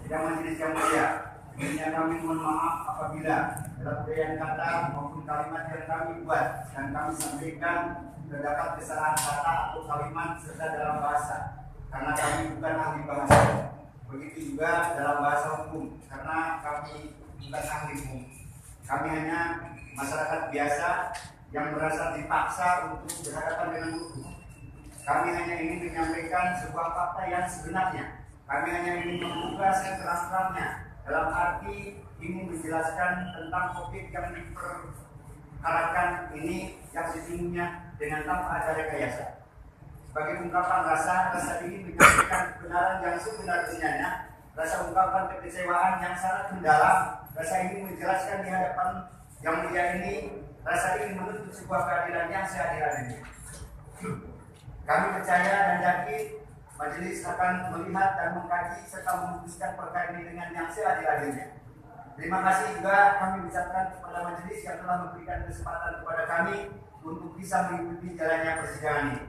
Sidang majelis yang mulia, sebelumnya kami mohon maaf apabila dalam uraian kata maupun kalimat yang kami buat dan kami sampaikan terdapat kesalahan kata atau kalimat serta dalam bahasa, karena kami bukan ahli bahasa. Begitu juga dalam bahasa hukum, karena kami bukan ahli hukum. Kami hanya masyarakat biasa yang merasa dipaksa untuk berhadapan dengan hukum. Kami hanya ingin menyampaikan sebuah fakta yang sebenarnya. Kami hanya ingin membuka seterang-terangnya, dalam arti ingin menjelaskan tentang topik yang diperkarakan ini yang sesungguhnya dengan tanpa ada rekayasa. Sebagai ungkapan rasa ingin menyampaikan kebenaran yang sebenar-benarnya, rasa ungkapan kekecewaan yang sangat mendalam, rasa ingin menjelaskan di hadapan yang mulia ini, rasa ingin menuntut sebuah keadilan yang seadil-adilnya. Kami percaya dan yakin majelis akan melihat dan mengkaji serta memutuskan perkara ini dengan yang seadil-adilnya. Terima kasih juga kami ucapkan kepada majelis yang telah memberikan kesempatan kepada kami untuk bisa mengikuti jalannya persidangan ini.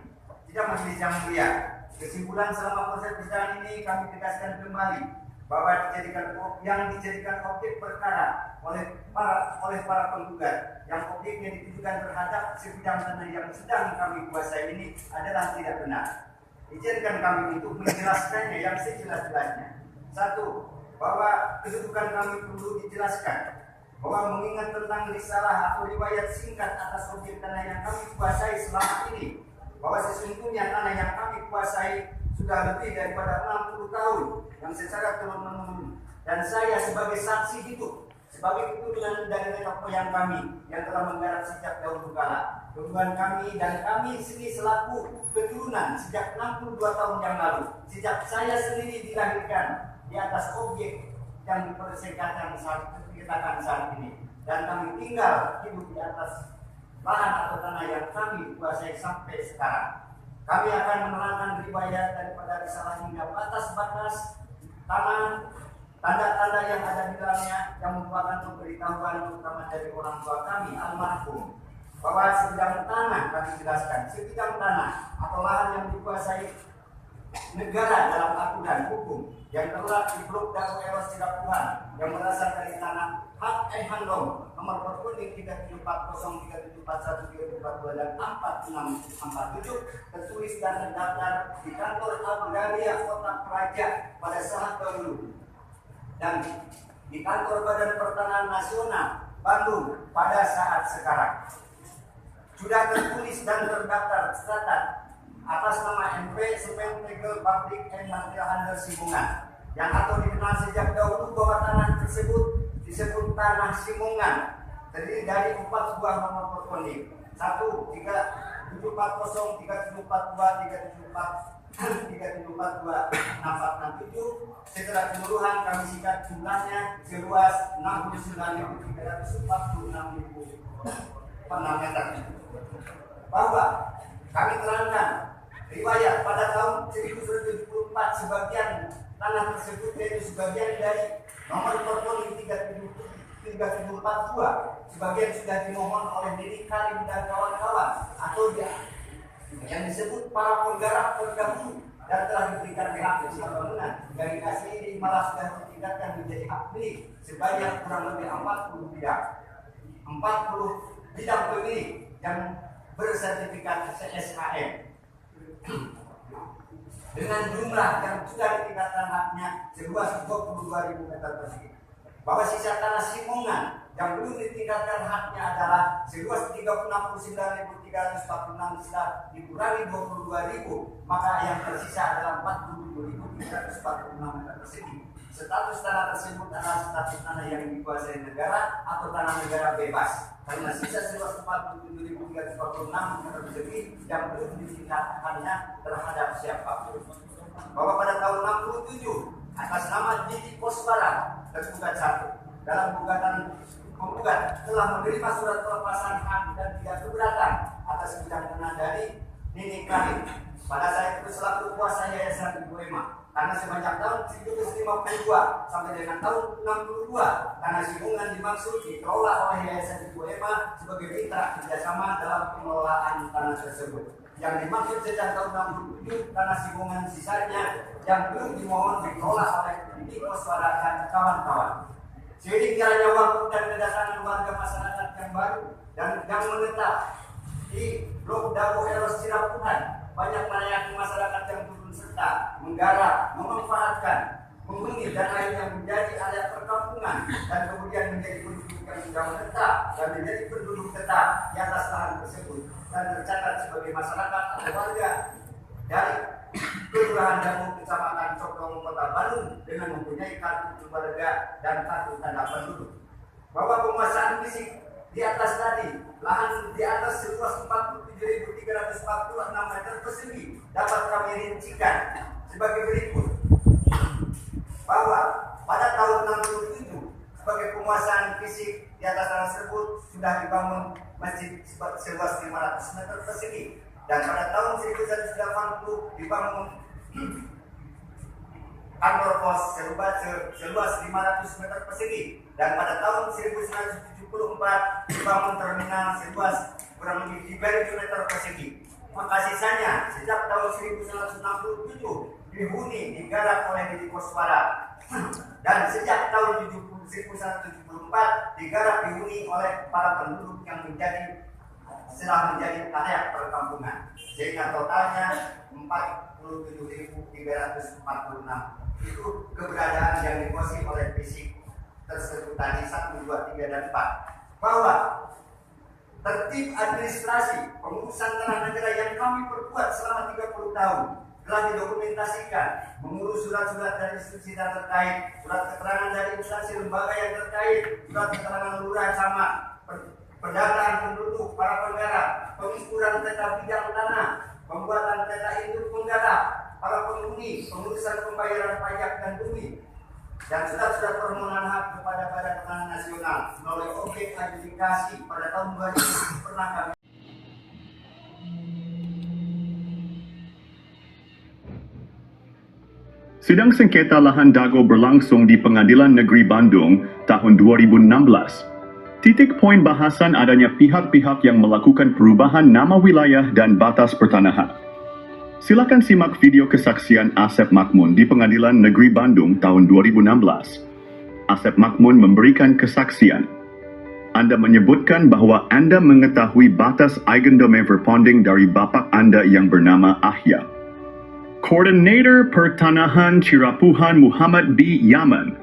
Tidak majelis yang mulia, kesimpulan selama proses persidangan ini kami tegaskan kembali bahwa yang dijadikan objek perkara oleh para penggugat, yang objeknya ditujukan terhadap sebidang tanah yang sedang kami kuasai ini adalah tidak benar. Izinkan kami untuk menjelaskannya yang sejelas-jelasnya. Satu, bahwa kedudukan kami perlu dijelaskan, bahwa mengingat tentang risalah atau riwayat singkat atas objek tanah yang kami kuasai selama ini, bahwa sesungguhnya tanah yang kami kuasai sudah lebih daripada 60 tahun yang secara turun-menurun, dan saya sebagai saksi hidup, sebagai keturunan dari nenek moyang kami yang telah menggarap sejak dahulu kala. Keturunan kami dan kami sendiri selaku keturunan sejak 62 tahun yang lalu, sejak saya sendiri dilahirkan di atas objek yang dipersengketakan saat ini, dan kami tinggal hidup di atas lahan atau tanah yang kami kuasai sampai sekarang. Kami akan menerangkan riwayat daripada risalah hingga batas-batas tanah, tanda-tanda yang ada di dalamnya yang merupakan pemberitahuan terutama dari orang tua kami almarhum, bahwa sebidang tanah kami jelaskan, sebidang tanah atau lahan yang dikuasai negara dalam aturan hukum yang terletak di Blok Dago Eros Cidapuhan yang berasal dari tanah Hak Handong nomor berkuning 3740371 dan 4647 tertulis dan terdaftar di kantor Agraria Kota Praja pada saat dahulu dan di kantor Badan Pertanahan Nasional Bandung pada saat sekarang. Sudah tertulis dan terdaftar tercatat atas nama MP Semen Tegel Public and Material Handler Simungan yang atau dikenal sejak dahulu bahwa tanah tersebut disebut tanah Simungan, terdiri dari 4 buah nomor perkonik: 1, 3, 740, 3742, 3742, 6467. Setelah keseluruhan kami singkat jumlahnya seluas 69.346.006 meter. Bahwa kami terangkan riwayat pada tahun 1974 sebagian tanah tersebut yaitu sebagian dari nomor perpol 3742 sebagian sudah dimohon oleh Nini Karim dan kawan-kawan atau yang disebut para penggarap terdahulu dan telah diberikan hak usaha bangunan. Dari hasil ini malah sudah ditingkatkan menjadi hak milik sebanyak kurang lebih 40 bidang. 40 bidang pemilik yang bersertifikat CSKM dengan jumlah yang sudah ditingkatkan haknya seluas 22.000 meter persegi. Bahwa sisa tanah Simungan yang belum ditingkatkan haknya adalah seluas 369.346 setelah dikurangi 22.000, maka yang tersisa adalah 47.346 meter persegi. Status tanah tersebut adalah status tanah yang dikuasai negara atau tanah negara bebas, karena sisa seluas 47.346 meter persegi yang belum ditingkatkannya terhadap siapapun. Bahwa pada tahun 67 atas nama Didi Kosbara tergugat 1 dalam penggugat telah menerima surat pelepasan hak dan tidak keberatan atas bidang tanah dari Nini Karim pada saat itu selaku kuasa Yayasan Ibu Ema, karena sepanjang tahun 1952 sampai dengan tahun 62 tanah Simungan dimaksud dikelola oleh Yayasan Ibu Ema sebagai mitra kerjasama dalam pengelolaan tanah tersebut. Yang dimaksud sejak tahun 67 tanah Simungan sisanya yang belum dimohon dikelola oleh di Koswara dan kawan-kawan. Seiring jalannya waktu dan kedatangan warga masyarakat yang baru dan yang menetap di Blok Dago Elos Cirapuhan, banyak melayani masyarakat yang turun serta menggarap, memanfaatkan, menghuni dan air yang menjadi area perkampungan dan kemudian menjadi penduduk yang sudah menetap dan menjadi penduduk tetap di atas lahan tersebut dan tercatat sebagai masyarakat atau warga dari Kelurahan Dago, Kecamatan Cokong, Kota Bandung dengan mempunyai kartu keluarga dan kartu tanda penduduk. Bahwa penguasaan fisik di atas tadi, lahan di atas seluas 47.346 meter persegi dapat kami rincikan sebagai berikut. Bahwa pada tahun 67 sebagai penguasaan fisik di atas tanah tersebut sudah dibangun masjid seluas 500 meter persegi, dan pada tahun 1980 dibangun kantor pos seluas 500 meter persegi, dan pada tahun 1974 dibangun terminal seluas kurang lebih 3.000 meter persegi. Maka sisanya sejak tahun 1967 dihuni digarap oleh Didi Koswara, dan sejak tahun 1974 digarap dihuni oleh para penduduk yang setelah menjadi area perkampungan, sehingga totalnya 47.346. Itu keberadaan yang dikuasai oleh fisik tersebut tadi 1, 2, 3, dan 4. Bahwa tertib administrasi pengurusan tanah negara yang kami perbuat selama 30 tahun telah didokumentasikan, mengurus surat-surat dari institusi terkait, surat keterangan dari instansi lembaga yang terkait, surat keterangan lurah camat, pendataan penduduk, para penggarap, pengukuran peta bidang tanah, pembuatan peta induk penggarap, para penghuni, pengurusan pembayaran pajak dan bumi, dan surat-surat permohonan hak kepada Badan Pangan Nasional melalui objek adjudikasi pada tahun 2000 pernah kami. Sidang sengketa lahan Dago berlangsung di Pengadilan Negeri Bandung tahun 2016. Titik poin bahasan adanya pihak-pihak yang melakukan perubahan nama wilayah dan batas pertanahan. Silakan simak video kesaksian Asep Makmun di Pengadilan Negeri Bandung tahun 2016. Asep Makmun memberikan kesaksian. Anda menyebutkan bahwa Anda mengetahui batas Eigendom Verponding dari bapak Anda yang bernama Ahya. Koordinator Pertanahan Cirapuhan Muhammad B. Yaman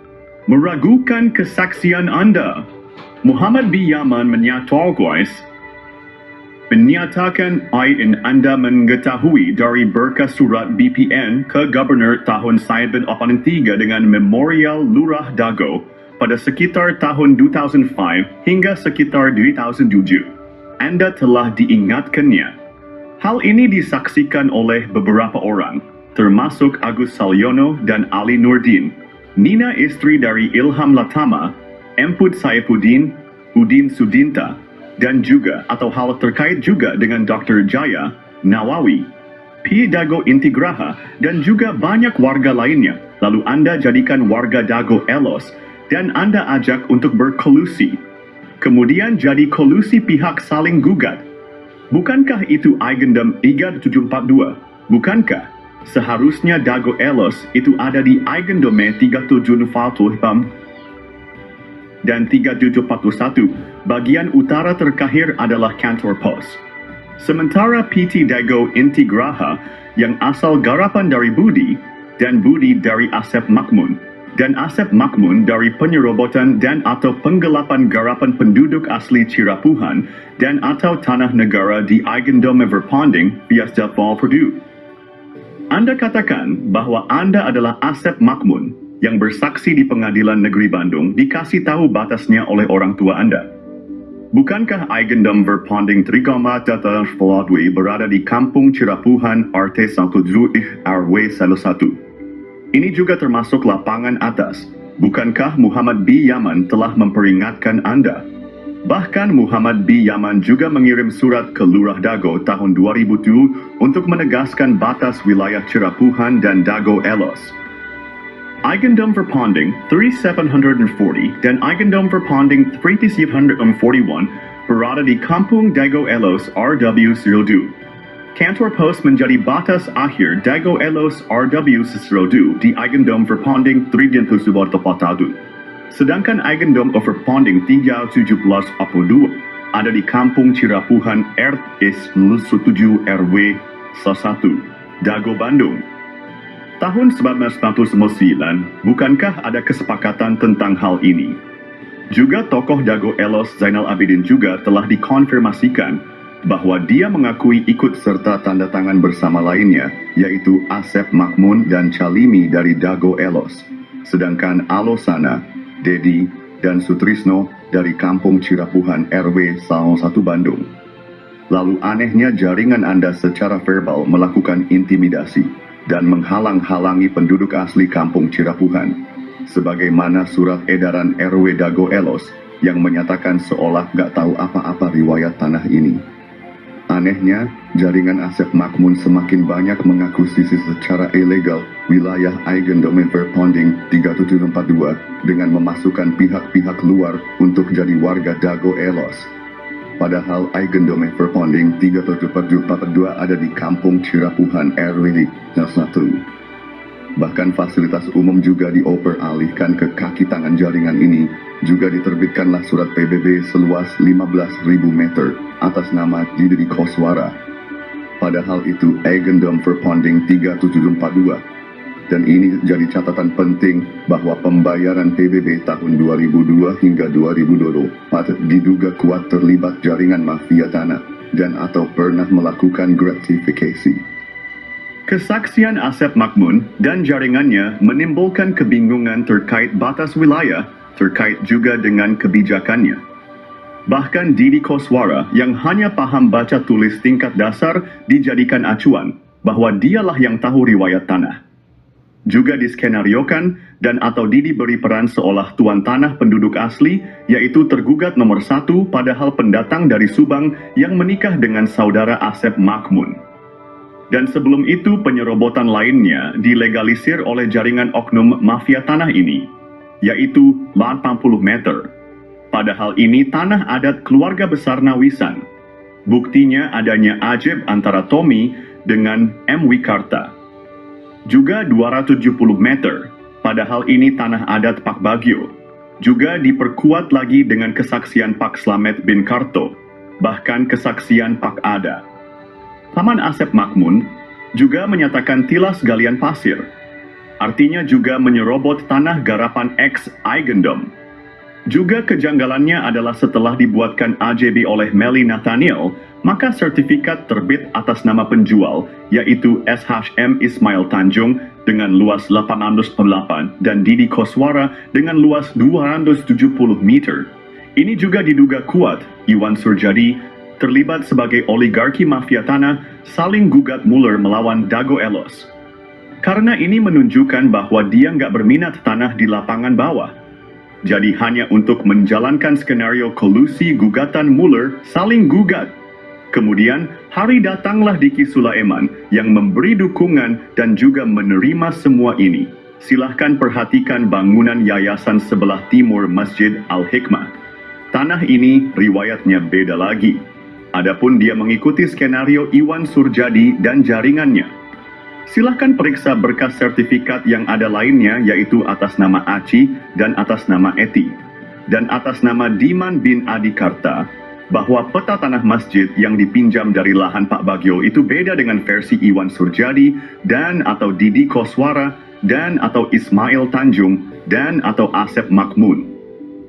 meragukan kesaksian Anda. Muhammad B. Yaman menyatakan Anda mengetahui dari berkas surat BPN ke Gubernur tahun 1983 dengan Memorial Lurah Dago pada sekitar tahun 2005 hingga sekitar 2007. Anda telah diingatkannya. Hal ini disaksikan oleh beberapa orang, termasuk Agus Salyono dan Ali Nurdin, Nina istri dari Ilham Latama, Emput Saifuddin, Udin Sudinta, dan juga atau hal terkait juga dengan Dr. Jaya, Nawawi, P. Dago Intigraha, dan juga banyak warga lainnya. Lalu Anda jadikan warga Dago Elos dan Anda ajak untuk berkolusi. Kemudian jadi kolusi pihak saling gugat. Bukankah itu Eigendom 3742? Bukankah seharusnya Dago Elos itu ada di Eigendome 3740 dan 3741, bagian utara terkahir adalah kantor pos. Sementara PT Dago Intigraha yang asal garapan dari Budi, dan Budi dari Asep Makmun, dan Asep Makmun dari penyerobotan dan atau penggelapan garapan penduduk asli Cirapuhan dan atau tanah negara di Eigendom Verponding Fiesta Fall Purdue. Anda katakan bahwa Anda adalah Asep Makmun yang bersaksi di Pengadilan Negeri Bandung dikasih tahu batasnya oleh orang tua Anda. Bukankah Eigendom Verponding Trigoma Tata Broadway berada di Kampung Cirapuhan RT 17 RW 11? Ini juga termasuk lapangan atas. Bukankah Muhammad B. Yaman telah memperingatkan Anda? Bahkan Muhammad B. Yaman juga mengirim surat ke Lurah Dago tahun 2007 untuk menegaskan batas wilayah Cirapuhan dan Dago Elos. Eigendom Verponding 3740 dan Eigendom Verponding 3741 berada di Kampung Dago Elos RW02. Kantor Pos menjadi batas akhir Dago Elos RW Seserodu di Eigendom Verponding 3 Suborto Patadu. Sedangkan Eigendom Overponding 317 Apodu ada di Kampung Cirapuhan RS 7 RW 1, Dago, Bandung. Tahun 1999, bukankah ada kesepakatan tentang hal ini? Juga tokoh Dago Elos Zainal Abidin juga telah dikonfirmasikan bahwa dia mengakui ikut serta tanda tangan bersama lainnya, yaitu Asep Makmun dan Calimi dari Dago Elos. Sedangkan Alosana, Dedi, dan Sutrisno dari Kampung Cirapuhan RW 1 Bandung. Lalu anehnya jaringan Anda secara verbal melakukan intimidasi dan menghalang-halangi penduduk asli Kampung Cirapuhan, sebagaimana surat edaran RW Dago Elos yang menyatakan seolah gak tahu apa-apa riwayat tanah ini. Anehnya, jaringan Asep Makmun semakin banyak mengakuisisi secara ilegal wilayah Eigendom Verponding 3742 dengan memasukkan pihak-pihak luar untuk jadi warga Dago Elos. Padahal Eigendom Verponding 3742 ada di Kampung Cirapuhan RW 1. Bahkan fasilitas umum juga dioper alihkan ke kaki tangan jaringan ini. Juga diterbitkanlah surat PBB seluas 15.000 meter atas nama Didi Koswara. Padahal itu Eigendom Verponding 3742. Dan ini jadi catatan penting bahwa pembayaran PBB tahun 2002 hingga 2024 diduga kuat terlibat jaringan mafia tanah dan atau pernah melakukan gratifikasi. Kesaksian Asep Makmun dan jaringannya menimbulkan kebingungan terkait batas wilayah, terkait juga dengan kebijakannya. Bahkan Didi Koswara yang hanya paham baca tulis tingkat dasar dijadikan acuan bahwa dialah yang tahu riwayat tanah. Juga diskenariokan dan atau Didi beri peran seolah tuan tanah penduduk asli, yaitu tergugat nomor 1 padahal pendatang dari Subang yang menikah dengan saudara Asep Makmun. Dan sebelum itu penyerobotan lainnya dilegalisir oleh jaringan oknum mafia tanah ini, yaitu 80 meter. Padahal ini tanah adat keluarga besar Nawisan. Buktinya adanya ajeb antara Tommy dengan M. Wikarta. Juga 270 meter, padahal ini tanah adat Pak Bagio. Juga diperkuat lagi dengan kesaksian Pak Slamet bin Karto, bahkan kesaksian Pak Ada. Paman Asep Makmun juga menyatakan tilas galian pasir, artinya juga menyerobot tanah garapan ex Eigendom. Juga kejanggalannya adalah setelah dibuatkan AJB oleh Meli Nathaniel, maka sertifikat terbit atas nama penjual, yaitu SHM Ismail Tanjung dengan luas 808 dan Didi Koswara dengan luas 270 meter. Ini juga diduga kuat Iwan Surjadi terlibat sebagai oligarki mafia tanah saling gugat Muller melawan Dago Elos. Karena ini menunjukkan bahwa dia nggak berminat tanah di lapangan bawah. Jadi hanya untuk menjalankan skenario kolusi gugatan Muller saling gugat. Kemudian hari datanglah Diki Sulaiman yang memberi dukungan dan juga menerima semua ini. Silahkan perhatikan bangunan yayasan sebelah timur Masjid Al-Hikmah. Tanah ini riwayatnya beda lagi. Adapun dia mengikuti skenario Iwan Surjadi dan jaringannya. Silahkan periksa berkas sertifikat yang ada lainnya, yaitu atas nama Aci dan atas nama Eti. Dan atas nama Diman bin Adikarta, bahwa peta tanah masjid yang dipinjam dari lahan Pak Bagio itu beda dengan versi Iwan Surjadi dan atau Didi Koswara dan atau Ismail Tanjung dan atau Asep Makmun.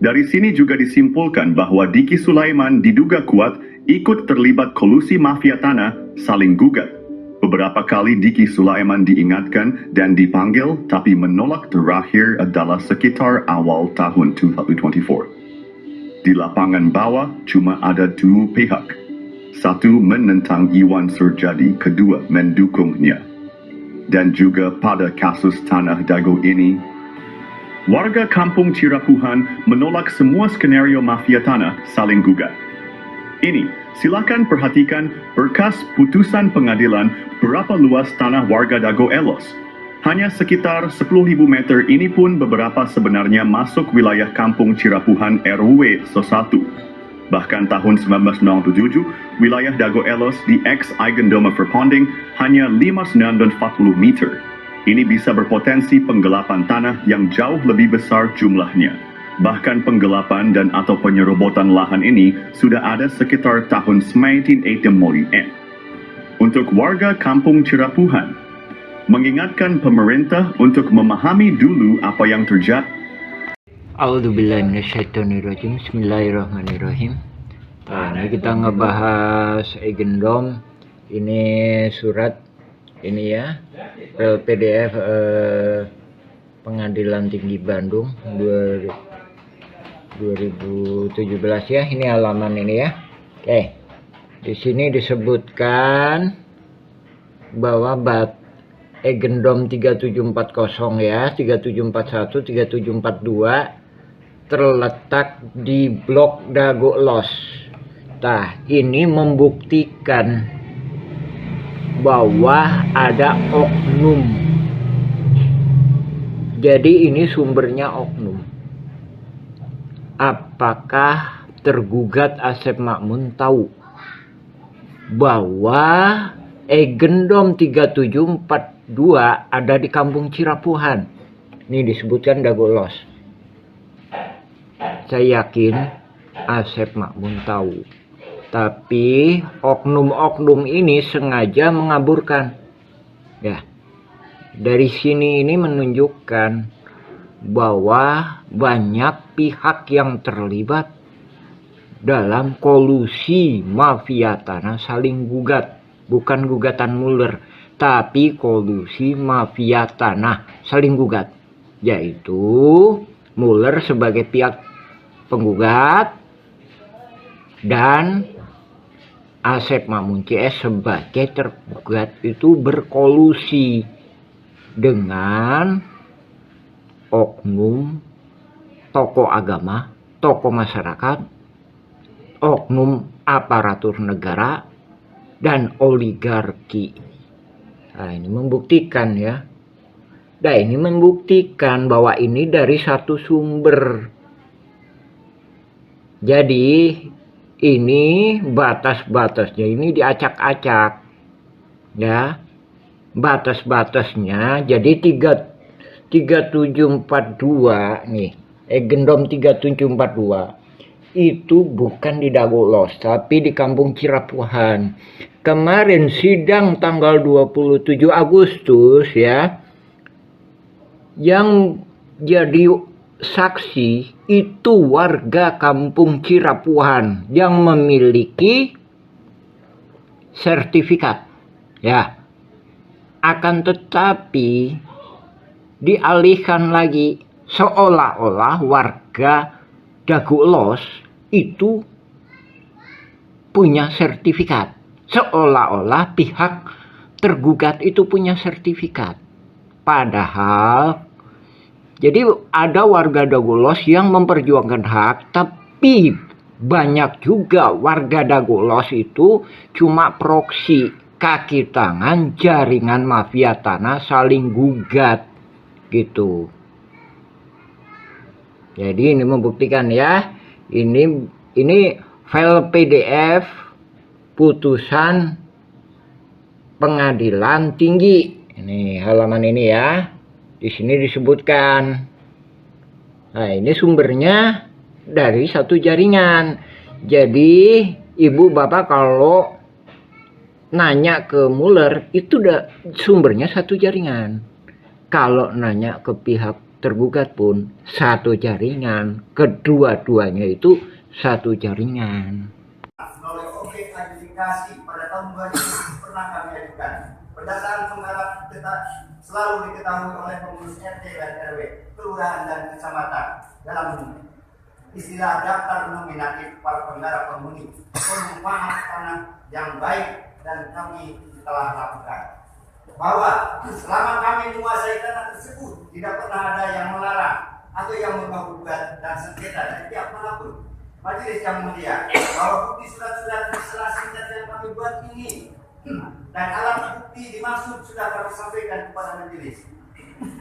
Dari sini juga disimpulkan bahwa Diki Sulaiman diduga kuat ikut terlibat kolusi mafia tanah saling gugat. Beberapa kali Diki Sulaiman diingatkan dan dipanggil, tapi menolak. Terakhir adalah sekitar awal tahun 2024. Di lapangan bawah cuma ada dua pihak. Satu menentang Iwan Surjadi, kedua mendukungnya. Dan juga pada kasus tanah Dago ini, warga Kampung Cirapuhan menolak semua skenario mafia tanah saling gugat. Ini, silakan perhatikan berkas putusan pengadilan berapa luas tanah warga Dago Elos. Hanya sekitar 10.000 meter, ini pun beberapa sebenarnya masuk wilayah Kampung Cirapuhan RW 1. Bahkan tahun 1997, wilayah Dago Elos di ex-Eigendome Verponding hanya 540 meter. Ini bisa berpotensi penggelapan tanah yang jauh lebih besar jumlahnya. Bahkan penggelapan dan atau penyerobotan lahan ini sudah ada sekitar tahun 1980-an. Untuk warga Kampung Cirapuhan, mengingatkan pemerintah untuk memahami dulu apa yang terjadi. A'udzubillahiminasyaitonirrajim. Bismillahirrahmanirrahim. Nah, ini kita ngebahas Eigendome. Ini surat ini ya, PDF Pengadilan Tinggi Bandung 2017 ya. Ini halaman ini ya. Oke. Di sini disebutkan bahwa Eigendome 3740 ya, 3741, 3742 terletak di Blok Dago Elos. Nah, ini membuktikan bahwa ada oknum. Jadi ini sumbernya oknum. Apakah tergugat Asep Makmun tahu bahwa Eigendome 3742 ada di Kampung Cirapuhan? Ini disebutkan Dago Elos. Saya yakin Asep Makmun tahu, tapi oknum-oknum ini sengaja mengaburkan. Ya, dari sini ini menunjukkan bahwa banyak pihak yang terlibat dalam kolusi mafia tanah saling gugat, bukan gugatan Muller, tapi kolusi mafia tanah saling gugat, yaitu Muller sebagai pihak penggugat dan Asep Makmun CS sebagai tergugat itu berkolusi dengan oknum tokoh agama, tokoh masyarakat, oknum aparatur negara, dan oligarki. Nah, ini membuktikan ya. Nah, ini membuktikan bahwa ini dari satu sumber. Jadi ini batas-batasnya ini diacak-acak ya, batas-batasnya. Jadi 3742 nih, Eigendome 3742 itu bukan di Dago Elos tapi di Kampung Cirapuhan. Kemarin sidang tanggal 27 Agustus ya, yang jadi saksi itu warga Kampung Cirapuhan yang memiliki sertifikat ya. Akan tetapi dialihkan lagi seolah-olah warga Dago Elos itu punya sertifikat, seolah-olah pihak tergugat itu punya sertifikat. Padahal jadi ada warga Dago Elos yang memperjuangkan hak, tapi banyak juga warga Dago Elos itu cuma proksi, kaki tangan, jaringan mafia tanah saling gugat gitu. Jadi ini membuktikan ya. Ini file PDF putusan Pengadilan Tinggi. Ini halaman ini ya. Di sini disebutkan. Nah, ini sumbernya dari satu jaringan. Jadi ibu bapak kalau nanya ke Muller itu udah sumbernya satu jaringan. Kalau nanya ke pihak tergugat pun satu jaringan. Kedua-duanya itu satu jaringan. Oleh objek identifikasi pada tahun 2000 pernah kami ajukan. Berdasarkan pengharap selalu diketahui oleh pengurus RT dan RW, kelurahan dan kecamatan dalam istilah daftar nominatif para penggarap penghuni perumahan tanah yang baik, dan kami telah lakukan bahwa selama kami menguasai tanah tersebut tidak pernah ada yang melarang atau yang menggugat dan sengketa dari pihak manapun. Majelis yang mulia, bahwa bukti surat-surat terserah singkat yang kami buat ini dan alat bukti dimaksud sudah kami sampaikan kepada majelis.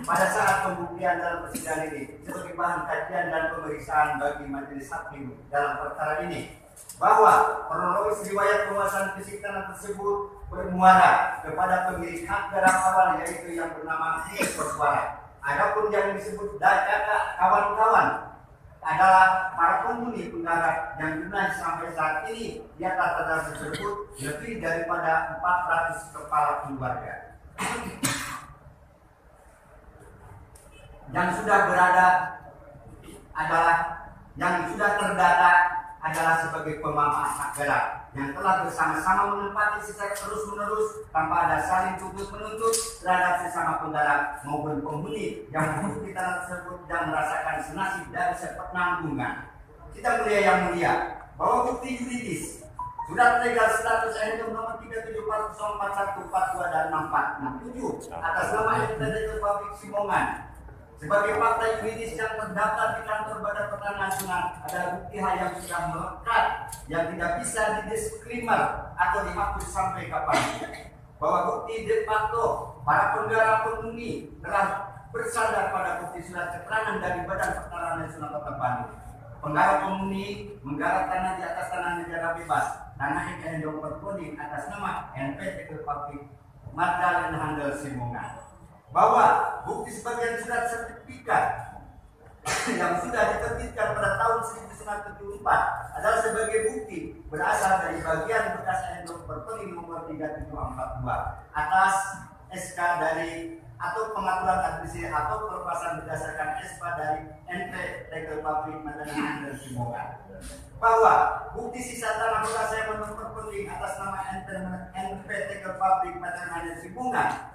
pada saat pembuktian dalam persidangan ini sebagai bahan kajian dan pemeriksaan bagi majelis hakim dalam perkara ini, bahwa kronologis riwayat penguasaan fisik tanah tersebut bermuara kepada pemilik hak garap awal, yaitu yang bernama Koswara. Adapun yang disebut kakak kawan-kawan adalah para penghuni penggarap yang jumlahnya sampai saat ini di atas tanah tersebut lebih daripada 400 kepala keluarga. Yang sudah berada adalah yang sudah terdata adalah sebagai pemanfaat hak garap yang telah bersama-sama menempati secara terus-menerus tanpa ada saling tuntut menuntut terhadap sesama penggarap maupun penghuni yang hidup di tanah tersebut dan merasakan senasib dari sepenanggungan. Kita mulia yang mulia, bahwa bukti yuridis surat legal status NU nomor 37404142 dan 6467 atas nama Entitas Pabrik Simongan sebagai fakta yuridis yang terdaftar di kantor Badan Pertanahan Nasional adalah bukti hal yang sudah melekat yang tidak bisa didisklaimer atau dihapus sampai kapanpun. Bahwa bukti de facto para penggarap penghuni telah bersandar pada bukti surat keterangan dari Badan Pertanahan Nasional Kota Bandung. Penggarap penghuni menggarap tanah di atas tanah negara bebas, tanah yang berponding atas nama NPT Pabrik Magdalena Handel Simongan. Bahwa bukti sebagian surat sertifikat yang sudah diterbitkan pada tahun 1974 adalah sebagai bukti berasal dari bagian bekas endok berpeling nomor 3742 atas SK dari atau pengaturan administrasi atau pelepasan berdasarkan SK dari NPT Pabrik Magdalena Handel Simongan. Bahwa bukti sisa tanah bekas yang berpeling atas nama NPT Pabrik Magdalena Handel Simongan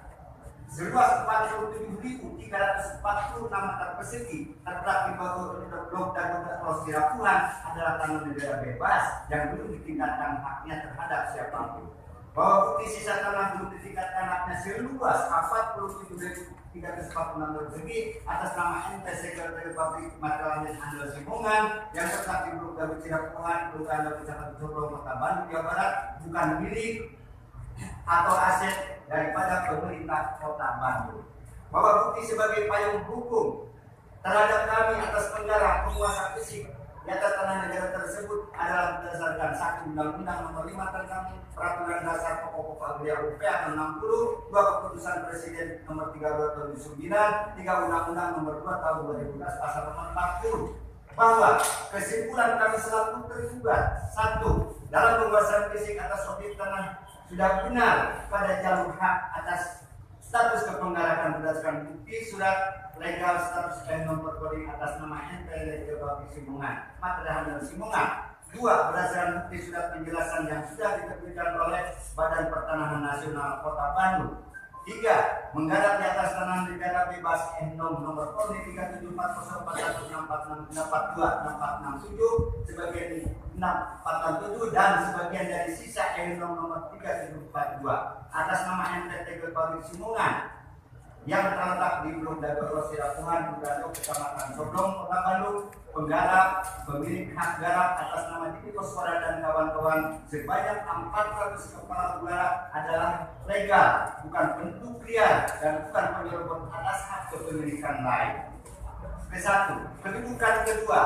seluas 47.346 meter persegi terletak di bawah blok dan Pulau Sirapuhan adalah tanah negara bebas yang belum ditingkatkan haknya terhadap siapapun. Bahwa bukti sisa tanah belum ditingkatkan haknya seluas 47.346 meter persegi atas nama NPT Pabrik Magdalena Handel Simongan yang terletak di blok dan Sirapuhan, Kelurahan Kecamatan Sorong, Kota Bandung, Jawa Barat bukan milik atau aset daripada pemerintah Kota Bandung. Bahwa bukti sebagai payung hukum terhadap kami atas penggarap penguasa fisik di atas tanah negara tersebut adalah berdasarkan 1 Undang-Undang Nomor 5 tentang Peraturan Dasar Pokok-Pokok Agraria UPA 60, 2 Keputusan Presiden Nomor 32 Tahun 2009, 3 Undang-Undang Nomor 2 Tahun 2012 Pasal Nomor 40. Bahwa kesimpulan kami selaku tergugat, 1. Dalam penguasaan fisik atas objek tanah sudah benar pada jalur hak atas status kepenggarapan berdasarkan bukti surat legal status dan nomor kode atas nama NPT Pabrik Simongan Magdalena Handel Simongan. 2. Berdasarkan bukti surat penjelasan yang sudah diterbitkan oleh Badan Pertanahan Nasional Kota Bandung. 3. Menggarap di atas tanah negara bebas NU nomor kode 3740414642 sebagai 647 dan sebagian dari sisa NU nomor 3742 atas nama NPT Pabrik Simongan yang terletak di Blok Dago Sirapuhan, Bugado, Kecamatan Soblong, Kota Bandung. Penggarap pemilik hak garap atas nama Didi Koswara dan kawan-kawan sebanyak 400 kepala keluarga adalah legal, bukan bentuk liar dan bukan penyerobot atas hak kepemilikan lain. Ke-1. Kedudukan kedua.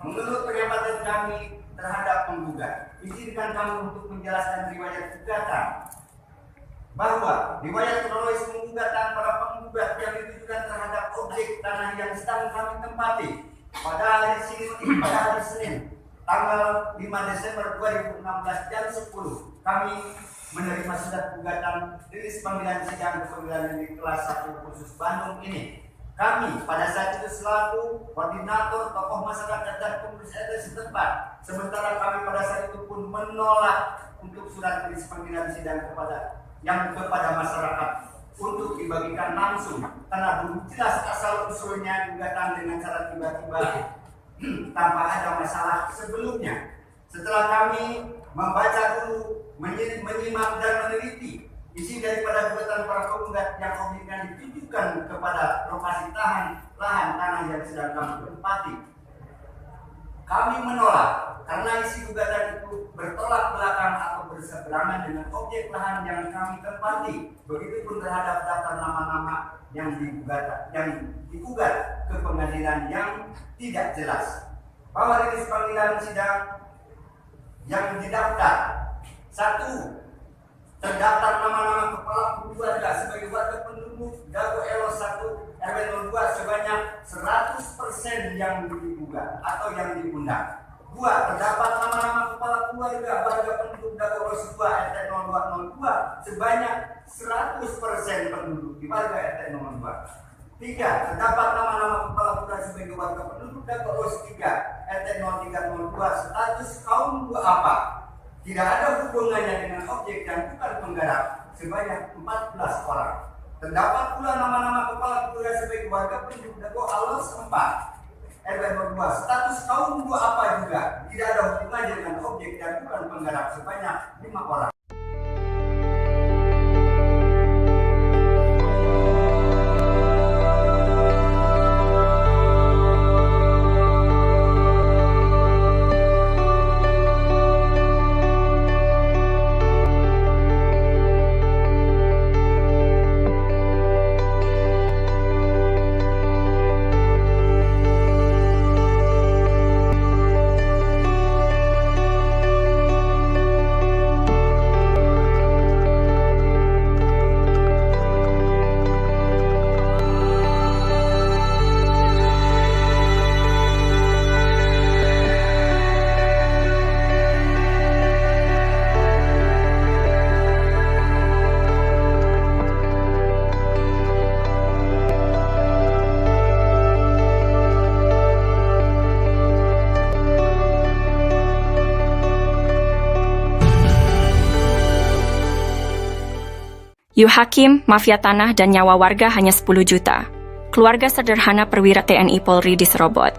Menurut pengamatan kami terhadap penggugat, izinkan kami untuk menjelaskan riwayat gugatan. Bahwa riwayat kronologis penggugatan para penggugat yang ditujukan terhadap objek tanah yang sedang kami tempati pada hari Senin tanggal 5 Desember 2016 jam 10 kami menerima surat gugatan rilis panggilan sidang pengadilan negeri kelas 1 khusus Bandung ini. Kami pada saat itu selaku koordinator tokoh masyarakat dan pengurus RT setempat, sementara kami pada saat itu pun menolak untuk surat rilis panggilan sidang kepada masyarakat untuk dibagikan langsung karena belum jelas asal usulnya gugatan dengan cara tiba-tiba tanpa ada masalah sebelumnya. Setelah kami membaca dulu, menyimak dan meneliti isi daripada gugatan para penggugat yang objeknya ditujukan kepada lokasi lahan tanah yang sedang kami tempati, kami menolak karena isi gugatan itu bertolak belakang atau berseberangan dengan objek lahan yang kami tempati. Begitupun terhadap daftar nama-nama yang digugat ke pengadilan yang tidak jelas. Bahwa rilis panggilan sidang yang didaftar: 1. Terdaftar nama-nama kepala keluarga sebagai warga penduduk Dago Elos 1 RW 02 sebanyak 100% yang digugat atau yang diundang. 2. Terdapat nama-nama kepala keluarga warga penduduk Dago Elos 2 RT 0202 sebanyak 100% penduduk di warga RT 02. 3. Terdapat nama-nama kepala keluarga sebagai warga penduduk Dago Elos 3 RT 0302 status kaum duafa. Tidak ada hubungannya dengan objek dan bukan penggarap sebanyak 14 orang. Terdapat pula nama-nama kepala keluarga sebagai warga penduduk Dago Elos 4 RW 02 status kaum duafa juga. Tidak ada hubungannya dengan objek dan bukan penggarap sebanyak 5 orang. Yu Hakim, mafia tanah dan nyawa warga hanya 10 juta. Keluarga sederhana perwira TNI Polri diserobot.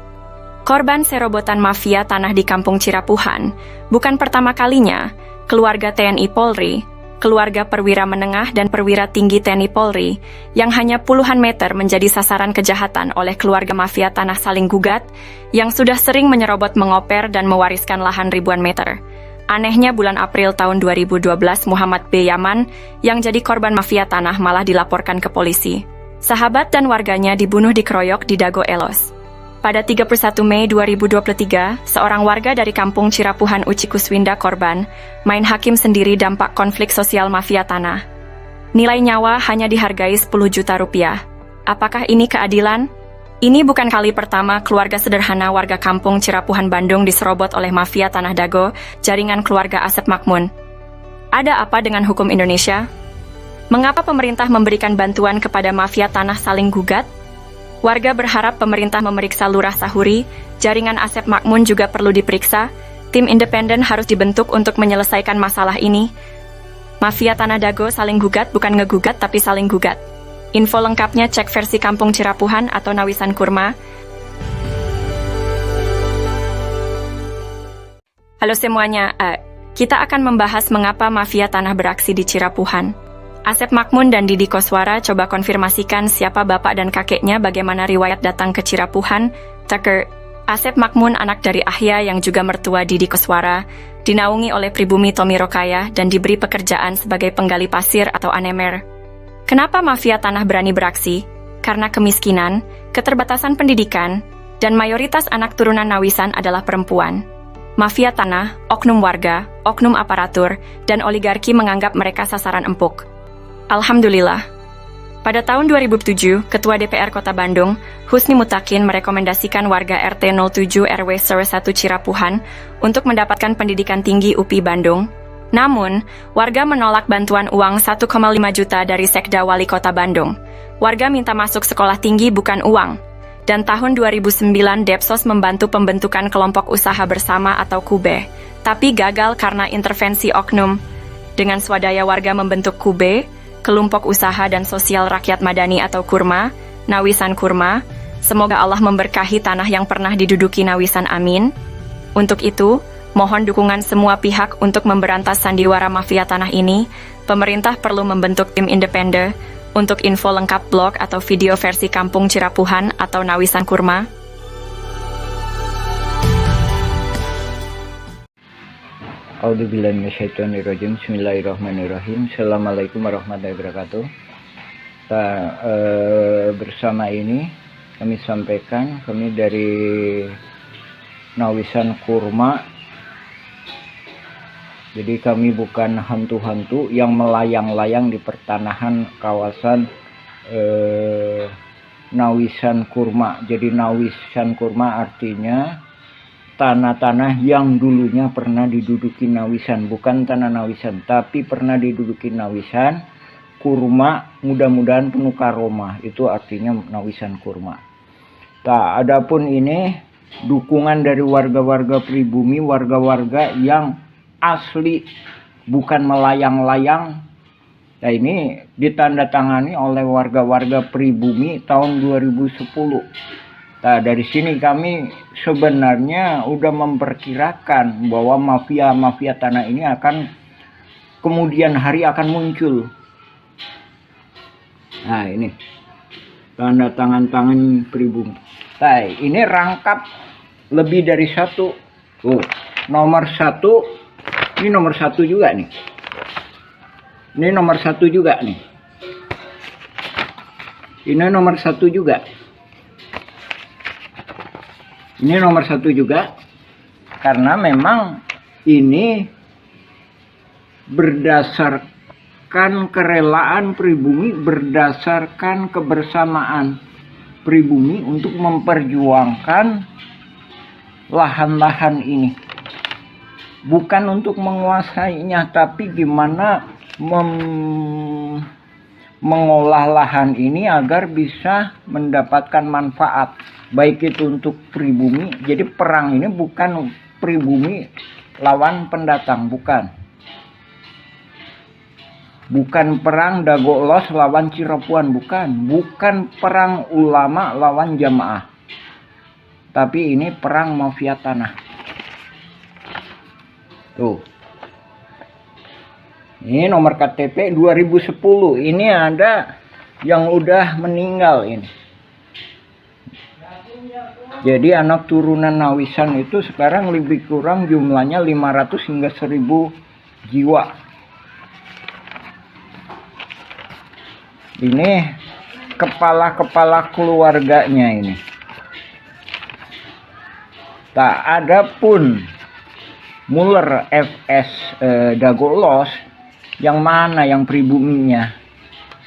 Korban serobotan mafia tanah di Kampung Cirapuhan bukan pertama kalinya keluarga TNI Polri, keluarga perwira menengah dan perwira tinggi TNI Polri yang hanya puluhan meter menjadi sasaran kejahatan oleh keluarga mafia tanah saling gugat yang sudah sering menyerobot, mengoper dan mewariskan lahan ribuan meter. Anehnya bulan April tahun 2012 Muhammad B. Yaman yang jadi korban mafia tanah malah dilaporkan ke polisi. Sahabat dan warganya dibunuh dikeroyok di Dago Elos. Pada 31 Mei 2023, seorang warga dari Kampung Cirapuhan Uci Kuswinda korban main hakim sendiri dampak konflik sosial mafia tanah. Nilai nyawa hanya dihargai 10 juta rupiah. Apakah ini keadilan? Ini bukan kali pertama keluarga sederhana warga Kampung Cirapuhan Bandung diserobot oleh mafia tanah Dago, jaringan keluarga Asep Makmun. Ada apa dengan hukum Indonesia? Mengapa pemerintah memberikan bantuan kepada mafia tanah saling gugat? Warga berharap pemerintah memeriksa Lurah Sahuri, jaringan Asep Makmun juga perlu diperiksa, tim independen harus dibentuk untuk menyelesaikan masalah ini. Mafia tanah Dago saling gugat bukan ngegugat tapi saling gugat. Info lengkapnya cek versi Kampung Cirapuhan atau Nawisan Kurma. Halo semuanya, kita akan membahas mengapa mafia tanah beraksi di Cirapuhan. Asep Makmun dan Didi Koswara coba konfirmasikan siapa bapak dan kakeknya, bagaimana riwayat datang ke Cirapuhan. Tucker, Asep Makmun anak dari Ahya yang juga mertua Didi Koswara, dinaungi oleh pribumi Tommy Rokaya dan diberi pekerjaan sebagai penggali pasir atau anemer. Kenapa mafia tanah berani beraksi? Karena kemiskinan, keterbatasan pendidikan, dan mayoritas anak turunan Nawisan adalah perempuan. Mafia tanah, oknum warga, oknum aparatur, dan oligarki menganggap mereka sasaran empuk. Alhamdulillah. Pada tahun 2007, Ketua DPR Kota Bandung, Husni Mutakin merekomendasikan warga RT 07 RW 1 Cirapuhan untuk mendapatkan pendidikan tinggi UPI Bandung. Namun, warga menolak bantuan uang 1,5 juta dari Sekda Wali Kota Bandung. Warga minta masuk sekolah tinggi bukan uang. Dan tahun 2009 Depsos membantu pembentukan kelompok usaha bersama atau KUBE, tapi gagal karena intervensi oknum. Dengan swadaya warga membentuk KUBE, Kelompok Usaha dan Sosial Rakyat Madani atau KURMA, Nawisan Kurma. Semoga Allah memberkahi tanah yang pernah diduduki Nawisan, amin. Untuk itu, mohon dukungan semua pihak untuk memberantas sandiwara mafia tanah ini. Pemerintah perlu membentuk tim independen. Untuk info lengkap blog atau video versi Kampung Cirapuhan atau Nawisan Kurma. A'udzubillahi minasyaitonirrajim. Bismillahirrahmanirrahim. Assalamualaikum warahmatullahi wabarakatuh. Bersama ini kami sampaikan, kami dari Nawisan Kurma. Jadi kami bukan hantu-hantu yang melayang-layang di pertanahan kawasan Nawisan Kurma. Jadi Nawisan Kurma artinya tanah-tanah yang dulunya pernah diduduki Nawisan, bukan tanah Nawisan, tapi pernah diduduki Nawisan. Kurma mudah-mudahan penuh karomah, itu artinya Nawisan Kurma. Nah, adapun ini dukungan dari warga-warga pribumi, warga-warga yang asli, bukan melayang-layang. Nah, ini ditandatangani oleh warga-warga pribumi tahun 2010. Nah, dari sini kami sebenarnya udah memperkirakan bahwa mafia-mafia tanah ini akan kemudian hari akan muncul. Nah, ini tanda tangan pribumi. Nah, ini rangkap lebih dari satu. Nomor satu, ini nomor satu juga nih. Ini nomor satu juga nih. Ini nomor satu juga. Ini nomor satu juga, karena memang ini berdasarkan kerelaan pribumi, berdasarkan kebersamaan pribumi untuk memperjuangkan lahan-lahan ini. Bukan untuk menguasainya, tapi gimana mengolah lahan ini agar bisa mendapatkan manfaat. Baik itu untuk pribumi. Jadi perang ini bukan pribumi lawan pendatang, bukan. Bukan perang Dagolos lawan Cirepuan, bukan. Bukan perang ulama lawan jamaah. Tapi ini perang mafia tanah. Tuh. Ini nomor KTP 2010. Ini ada yang udah meninggal ini. Jadi anak turunan Nawisan itu sekarang lebih kurang jumlahnya 500 hingga 1000 jiwa. Ini kepala-kepala keluarganya ini. Tak ada pun Muller FS Dagolos, yang mana yang pribuminya.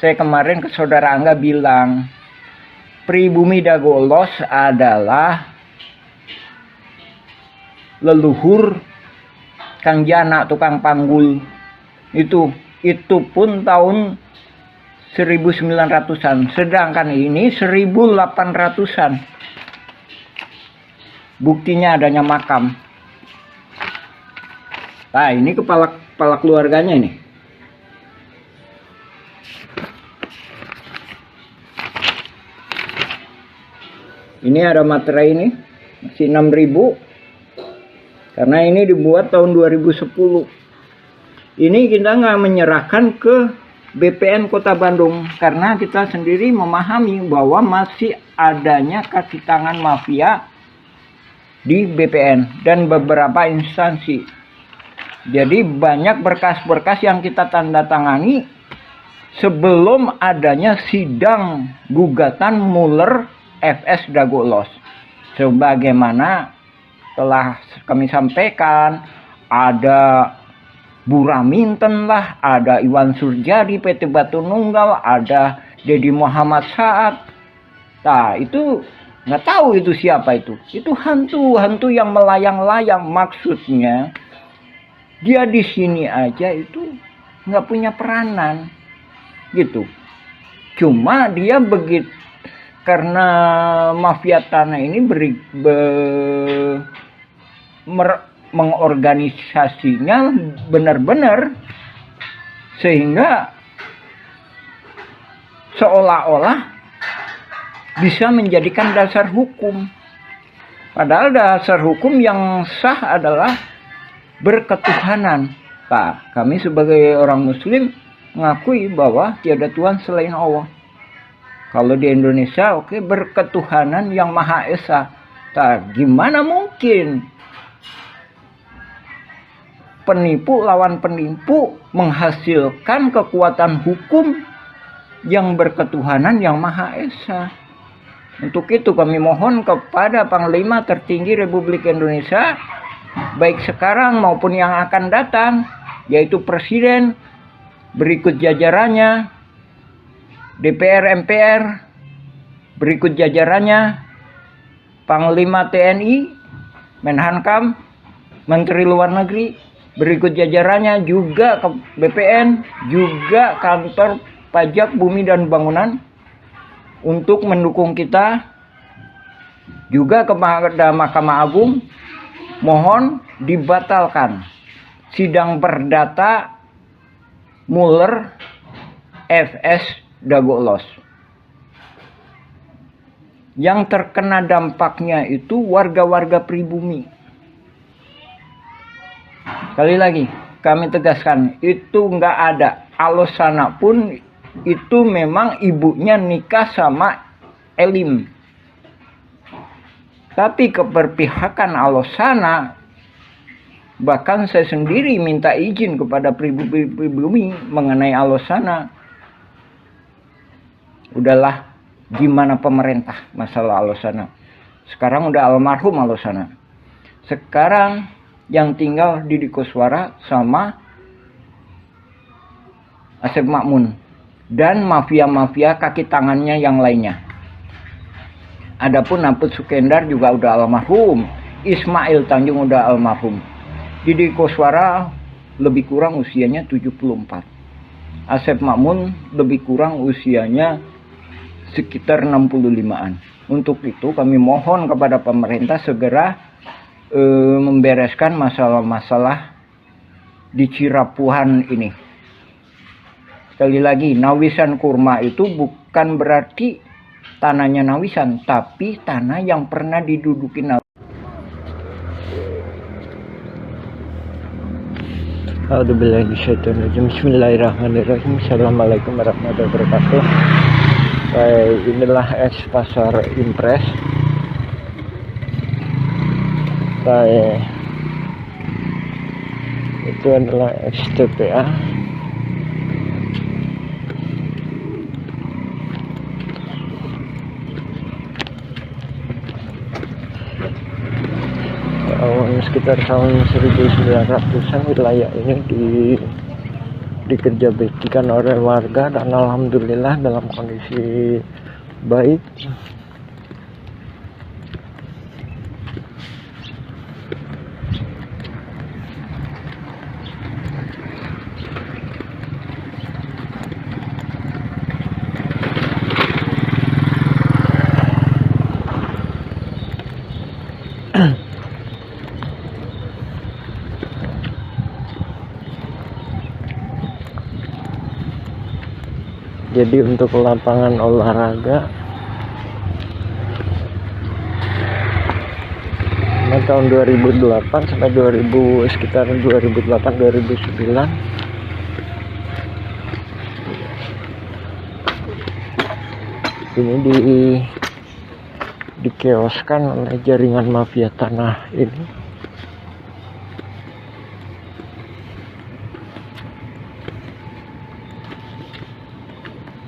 Saya kemarin ke saudara Angga bilang, pribumi Dagolos adalah leluhur Kang Jana, tukang panggul. Itu pun tahun 1900-an. Sedangkan ini 1800-an. Buktinya adanya makam. Nah, ini kepala keluarganya ini. Ini ada materai ini, masih 6.000. Karena ini dibuat tahun 2010. Ini kita nggak menyerahkan ke BPN Kota Bandung. Karena kita sendiri memahami bahwa masih adanya kaki tangan mafia di BPN dan beberapa instansi. Jadi banyak berkas-berkas yang kita tanda tangani sebelum adanya sidang gugatan Muller FS Dagolos. Sebagaimana telah kami sampaikan, ada Buraminten lah, ada Iwan Surjadi PT Batu Nunggal, ada Dedi Muhammad Saad. Nah, itu nggak tahu itu siapa itu. Itu hantu yang melayang-layang. Maksudnya dia di sini aja itu nggak punya peranan, gitu. Cuma dia begitu. Karena mafia tanah ini mengorganisasinya benar-benar sehingga seolah-olah bisa menjadikan dasar hukum. Padahal dasar hukum yang sah adalah berketuhanan. Nah, kami sebagai orang Muslim mengakui bahwa tiada Tuhan selain Allah. Kalau di Indonesia, oke, berketuhanan yang Maha Esa. Nah, gimana mungkin penipu lawan penipu menghasilkan kekuatan hukum yang berketuhanan yang Maha Esa. Untuk itu kami mohon kepada Panglima tertinggi Republik Indonesia, baik sekarang maupun yang akan datang, yaitu Presiden, berikut jajarannya, DPR MPR, berikut jajarannya, Panglima TNI, Menhankam, Menteri Luar Negeri, berikut jajarannya juga ke BPN, juga Kantor Pajak Bumi dan Bangunan, untuk mendukung kita, juga kepada Mahkamah Agung, mohon dibatalkan sidang perdata Mueller FS Dagolos. Yang terkena dampaknya itu warga-warga pribumi. Sekali lagi kami tegaskan, itu nggak ada. Alosana pun itu memang ibunya nikah sama Elim. Tapi keberpihakan Alosana, bahkan saya sendiri minta izin kepada pribumi mengenai Alosana. Udahlah, gimana pemerintah masalah Alosana. Sekarang udah almarhum Alosana. Sekarang yang tinggal Didi Koswara sama Asep Makmun dan mafia-mafia kaki tangannya yang lainnya. Adapun Naput Sukendar juga udah almarhum, Ismail Tanjung udah almarhum. Didi Koswara lebih kurang usianya 74. Asep Makmun lebih kurang usianya sekitar 65-an. Untuk itu kami mohon kepada pemerintah segera membereskan masalah-masalah di Cirapuhan ini. Sekali lagi, Nawisan Kurma itu bukan berarti tanahnya Nawisan, tapi tanah yang pernah diduduki Nawisan. Bismillahirrahmanirrahim. Assalamualaikum warahmatullahi wabarakatuh. Inilah ex pasar Impres. Itu adalah ex TPA. Sekitar tahun 1900-an wilayah ini dikerja baktikan oleh warga dan alhamdulillah dalam kondisi baik. Jadi untuk lapangan olahraga tahun 2008 sampai sekitar 2008-2009 ini dikeoskan oleh jaringan mafia tanah ini.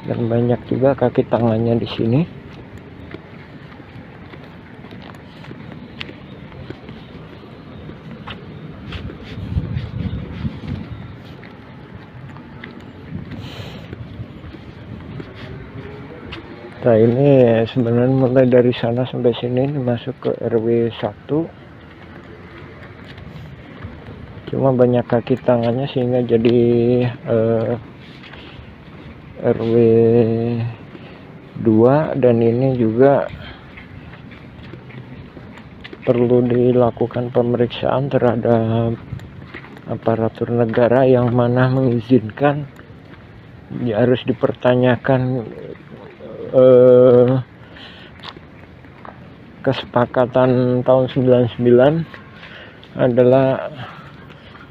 Dan banyak juga kaki tangannya di sini. Nah ini sebenarnya mulai dari sana sampai sini masuk ke RW 1. Cuma banyak kaki tangannya sehingga jadi RW 2 dan ini juga perlu dilakukan pemeriksaan terhadap aparatur negara yang mana mengizinkan. Ya, harus dipertanyakan kesepakatan tahun 99 adalah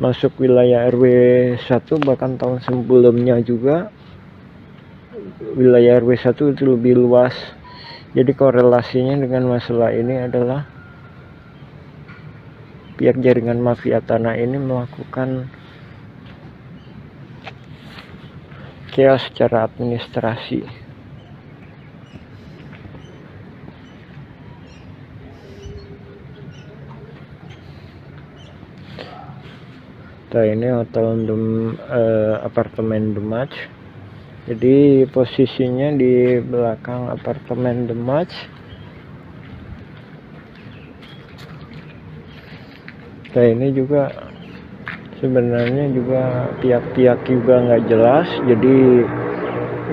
masuk wilayah RW 1, bahkan tahun sebelumnya juga wilayah RW 1 itu lebih luas. Jadi korelasinya dengan masalah ini adalah pihak jaringan mafia tanah ini melakukan chaos secara administrasi. Nah, ini hotel apartemen The Match. Jadi posisinya di belakang apartemen The Match. Nah, ini juga sebenarnya juga pihak-pihak juga nggak jelas. Jadi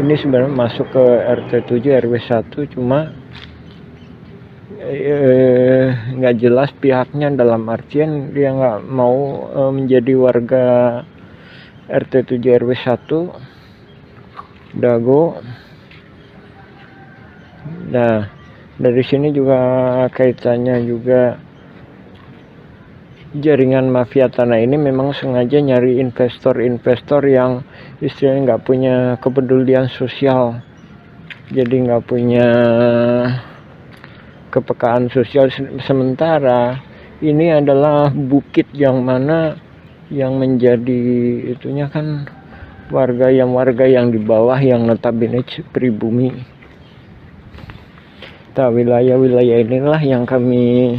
ini sebenarnya masuk ke RT 7 RW 1, cuma nggak jelas pihaknya, dalam artian dia nggak mau menjadi warga RT 7 RW 1 Dago. Nah, dari sini juga kaitannya juga jaringan mafia tanah ini memang sengaja nyari investor-investor yang istilahnya nggak punya kepedulian sosial, jadi nggak punya kepekaan sosial. Sementara ini adalah bukit yang mana yang menjadi itunya kan warga yang di bawah, yang notabene pribumi. Nah, wilayah-wilayah inilah yang kami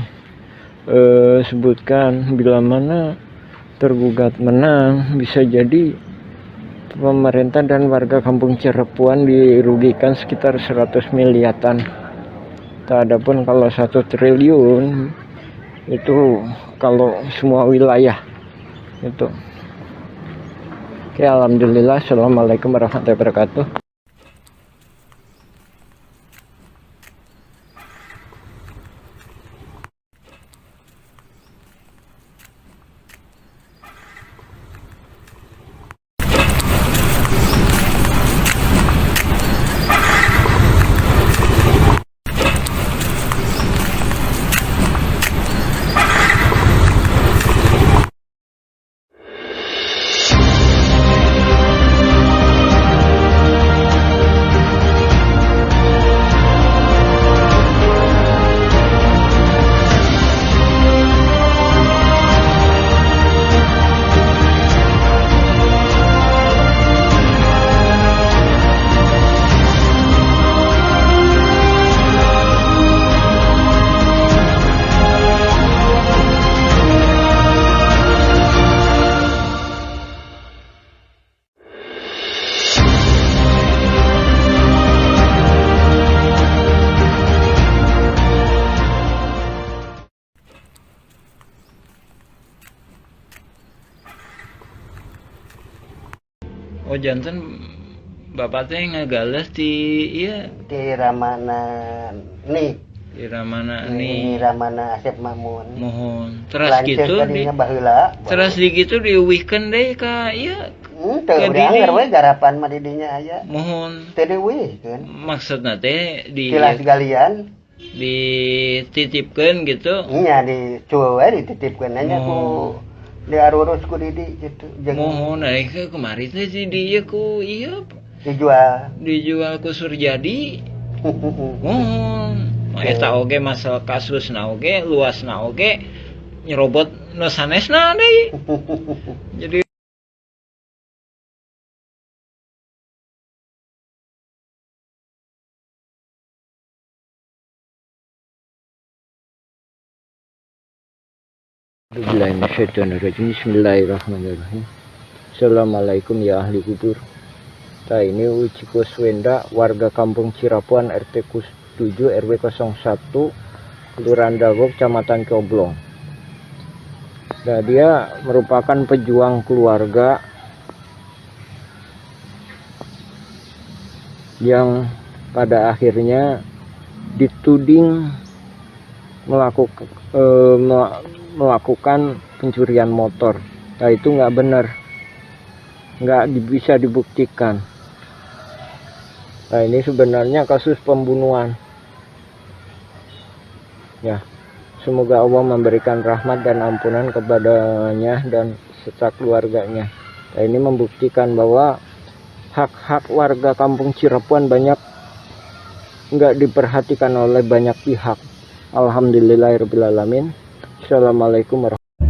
sebutkan, bila mana tergugat menang, bisa jadi pemerintah dan warga kampung Cirepuan dirugikan sekitar 100 miliatan. Adapun kalau 1 triliun itu kalau semua wilayah itu. Oke, alhamdulillah. Assalamualaikum warahmatullahi wabarakatuh. Oh, janten bapak teh ngagales di iya di Ramana nih di Ramana di nih Ramana Asep Mamun. mohon teras gitu di baheula. teras di gitu diuwihkeun deui ka ieu Teu urang we garapan mah di dinya aya. mohon Teu diuwihkeun. maksudna teh di Tilas galian dititipkeun gitu. nya di cuwe dititipkeun nya ku diarurus ku Didi gitu. Mohon naik ke kemari teh di dieu ku ieu dijual ku Surjadi. Mohon eta oge masalah kasusna oge luasna oge nyerobot nu sanesna deui. Jadi Bismillahirrahmanirrahim. Assalamualaikum ya ahli kubur. Nah, ini Uci Kuswenda, warga kampung Cirapuan RT 7 RW 01 Kelurahan Dago, Kecamatan Coblong. Nah, dia merupakan pejuang keluarga yang pada akhirnya dituding melakukan pencurian motor. Nah, itu nggak benar, nggak bisa dibuktikan. Nah, ini sebenarnya kasus pembunuhan. Ya, semoga Allah memberikan rahmat dan ampunan kepadanya dan serta keluarganya. Nah, ini membuktikan bahwa hak-hak warga kampung Cirepuan banyak nggak diperhatikan oleh banyak pihak. Alhamdulillahirrahmanirrahim. Assalamualaikum warahmatullahi wabarakatuh.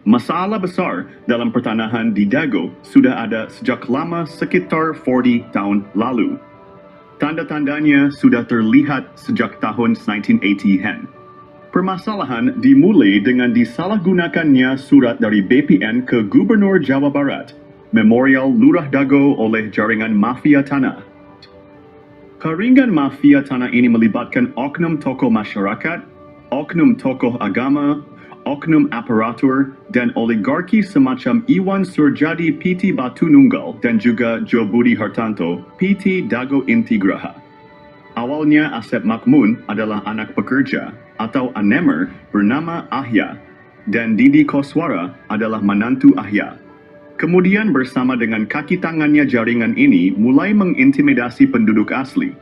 Masalah besar dalam pertanahan di Dago sudah ada sejak lama sekitar 40 tahun lalu. Tanda-tandanya sudah terlihat sejak tahun 1980-an. Permasalahan dimulai dengan disalahgunakannya surat dari BPN ke Gubernur Jawa Barat, Memorial Lurah Dago oleh jaringan mafia tanah. Jaringan mafia tanah ini melibatkan oknum tokoh masyarakat, oknum tokoh agama, oknum aparatur, dan oligarki semacam Iwan Surjadi PT Batu Nunggal dan juga Jo Budi Hartanto PT Dago Inti Graha. Awalnya Asep Makmun adalah anak pekerja atau anemer bernama Ahya dan Didi Koswara adalah menantu Ahya. Kemudian bersama dengan kaki tangannya jaringan ini mulai mengintimidasi penduduk asli,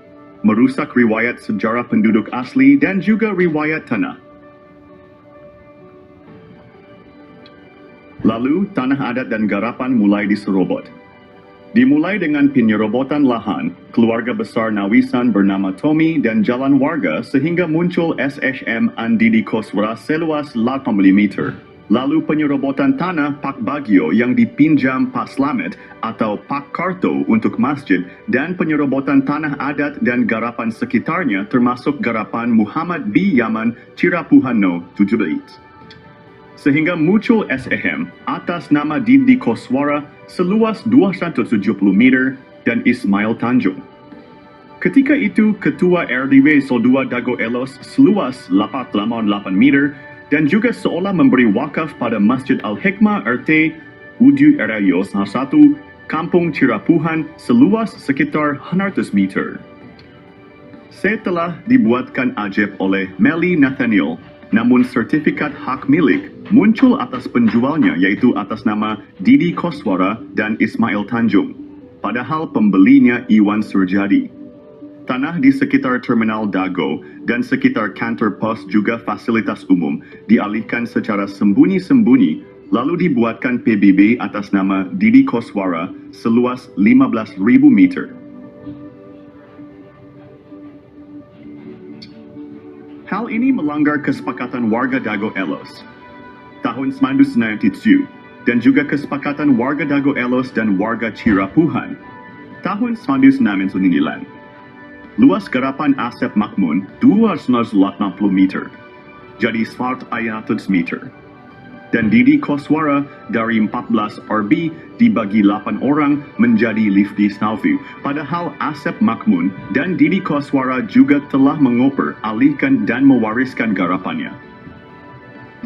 merusak riwayat sejarah penduduk asli dan juga riwayat tanah. Lalu, tanah adat dan garapan mulai diserobot. Dimulai dengan penyerobotan lahan, keluarga besar Nawisan bernama Tommy dan jalan warga sehingga muncul SHM Andidi Koswara seluas 80 meter. Lalu penyerobotan tanah Pak Bagio yang dipinjam Pak Slamet atau Pak Karto untuk masjid dan penyerobotan tanah adat dan garapan sekitarnya termasuk garapan Muhammad B. Yaman Cirapuhano 17. Sehingga muncul SHM atas nama Didi Koswara seluas 270 meter dan Ismail Tanjung. Ketika itu, Ketua RDW Soldua Dago Elos seluas 88 meter dan juga seolah memberi wakaf pada Masjid Al-Hikmah RT Udu Erayo 1, Kampung Cirapuhan seluas sekitar 100 meter. Setelah dibuatkan ajab oleh Meli Nathaniel, namun sertifikat hak milik muncul atas penjualnya yaitu atas nama Didi Koswara dan Ismail Tanjung, padahal pembelinya Iwan Surjadi. Tanah di sekitar Terminal Dago dan sekitar kantor pos juga fasilitas umum dialihkan secara sembunyi-sembunyi lalu dibuatkan PBB atas nama Didi Koswara seluas 15.000 meter. Hal ini melanggar kesepakatan warga Dago Elos tahun 1997 dan juga kesepakatan warga Dago Elos dan warga Cirapuhan tahun 1999. Luas garapan Asep Makmun 280 meter, jadi 100 meter. Dan Didi Koswara dari 14 RB dibagi 8 orang menjadi 50 Snauvu. Padahal Asep Makmun dan Didi Koswara juga telah mengoper, alihkan dan mewariskan garapannya.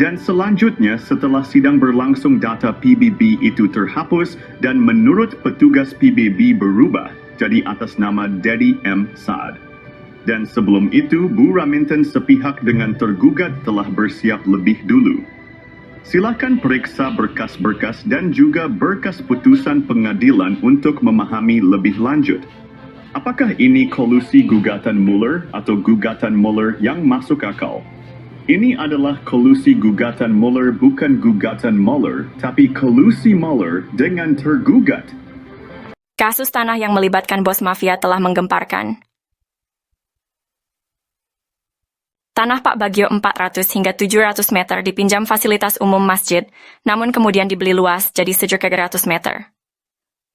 Dan selanjutnya setelah sidang berlangsung data PBB itu terhapus dan menurut petugas PBB berubah jadi atas nama Dedi M. Saad. Dan sebelum itu Bu Raminten sepihak dengan tergugat telah bersiap lebih dulu. Silakan periksa berkas-berkas dan juga berkas putusan pengadilan untuk memahami lebih lanjut. Apakah ini kolusi gugatan Mueller atau gugatan Mueller yang masuk akal? Ini adalah kolusi gugatan Mueller bukan gugatan Mueller, tapi kolusi Mueller dengan tergugat. Kasus tanah yang melibatkan bos mafia telah menggemparkan. Tanah Pak Bagio 400 hingga 700 meter dipinjam fasilitas umum masjid, namun kemudian dibeli luas jadi 700 meter.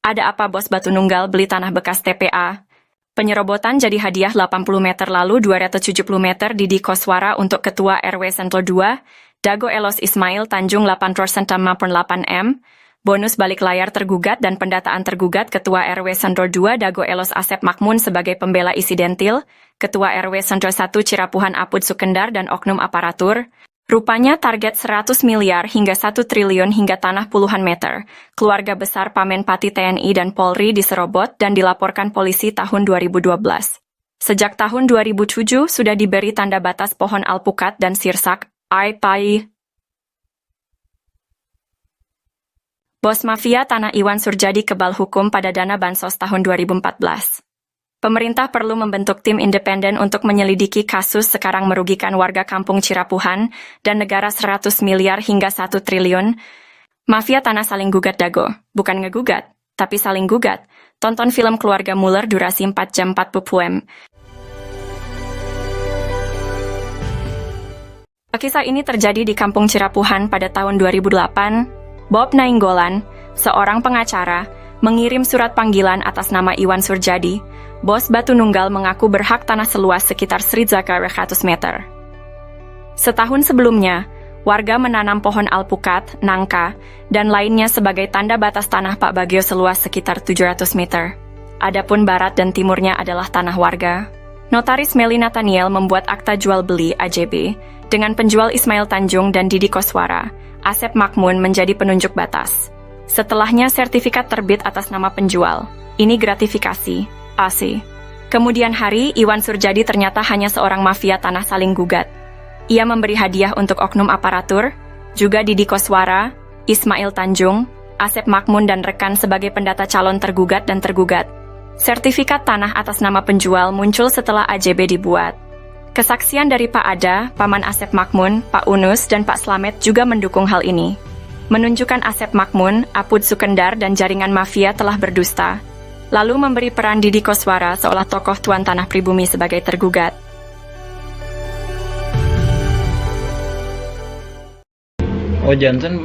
Ada apa bos Batu Nunggal beli tanah bekas TPA? Penyerobotan jadi hadiah 80 meter lalu 270 meter Didi Koswara untuk Ketua RW Sentul 2, Dago Elos Ismail Tanjung 8% 8M, bonus balik layar tergugat dan pendataan tergugat Ketua RW Sentul 2 Dago Elos Asep Makmun sebagai pembela Isidentil, Ketua RW Sentul 1 Cirapuhan Apud Sukendar dan oknum aparatur. Rupanya target 100 miliar hingga 1 triliun hingga tanah puluhan meter. Keluarga besar Pamenpati TNI dan Polri diserobot dan dilaporkan polisi tahun 2012. Sejak tahun 2007 sudah diberi tanda batas pohon alpukat dan sirsak, AIPAI. Bos mafia tanah Iwan Surjadi kebal hukum pada dana bansos tahun 2014. Pemerintah perlu membentuk tim independen untuk menyelidiki kasus sekarang merugikan warga kampung Cirapuhan dan negara 100 miliar hingga 1 triliun. Mafia tanah saling gugat Dago, bukan ngegugat, tapi saling gugat. Tonton film Keluarga Mueller durasi 4 jam 40 pm. Kisah ini terjadi di Kampung Cirapuhan pada tahun 2008. Bob Nainggolan, seorang pengacara, mengirim surat panggilan atas nama Iwan Surjadi. Bos Batu Nunggal mengaku berhak tanah seluas sekitar 1.200 meter. Setahun sebelumnya, warga menanam pohon alpukat, nangka, dan lainnya sebagai tanda batas tanah Pak Bagio seluas sekitar 700 meter. Adapun barat dan timurnya adalah tanah warga. Notaris Meli Nathaniel membuat akta jual beli AJB dengan penjual Ismail Tanjung dan Didi Koswara. Asep Makmun menjadi penunjuk batas. Setelahnya sertifikat terbit atas nama penjual. Ini gratifikasi, AC. Kemudian hari, Iwan Surjadi ternyata hanya seorang mafia tanah saling gugat. Ia memberi hadiah untuk oknum aparatur, juga Didi Koswara, Ismail Tanjung, Asep Makmun dan rekan sebagai pendata calon tergugat dan tergugat. Sertifikat tanah atas nama penjual muncul setelah AJB dibuat. Kesaksian dari Pak Ada, Paman Asep Makmun, Pak Unus, dan Pak Slamet juga mendukung hal ini. Menunjukkan Asep Makmun, Apud Sukendar, dan jaringan mafia telah berdusta. Lalu memberi peran Didi Koswara seolah tokoh tuan tanah pribumi sebagai tergugat. Oh janten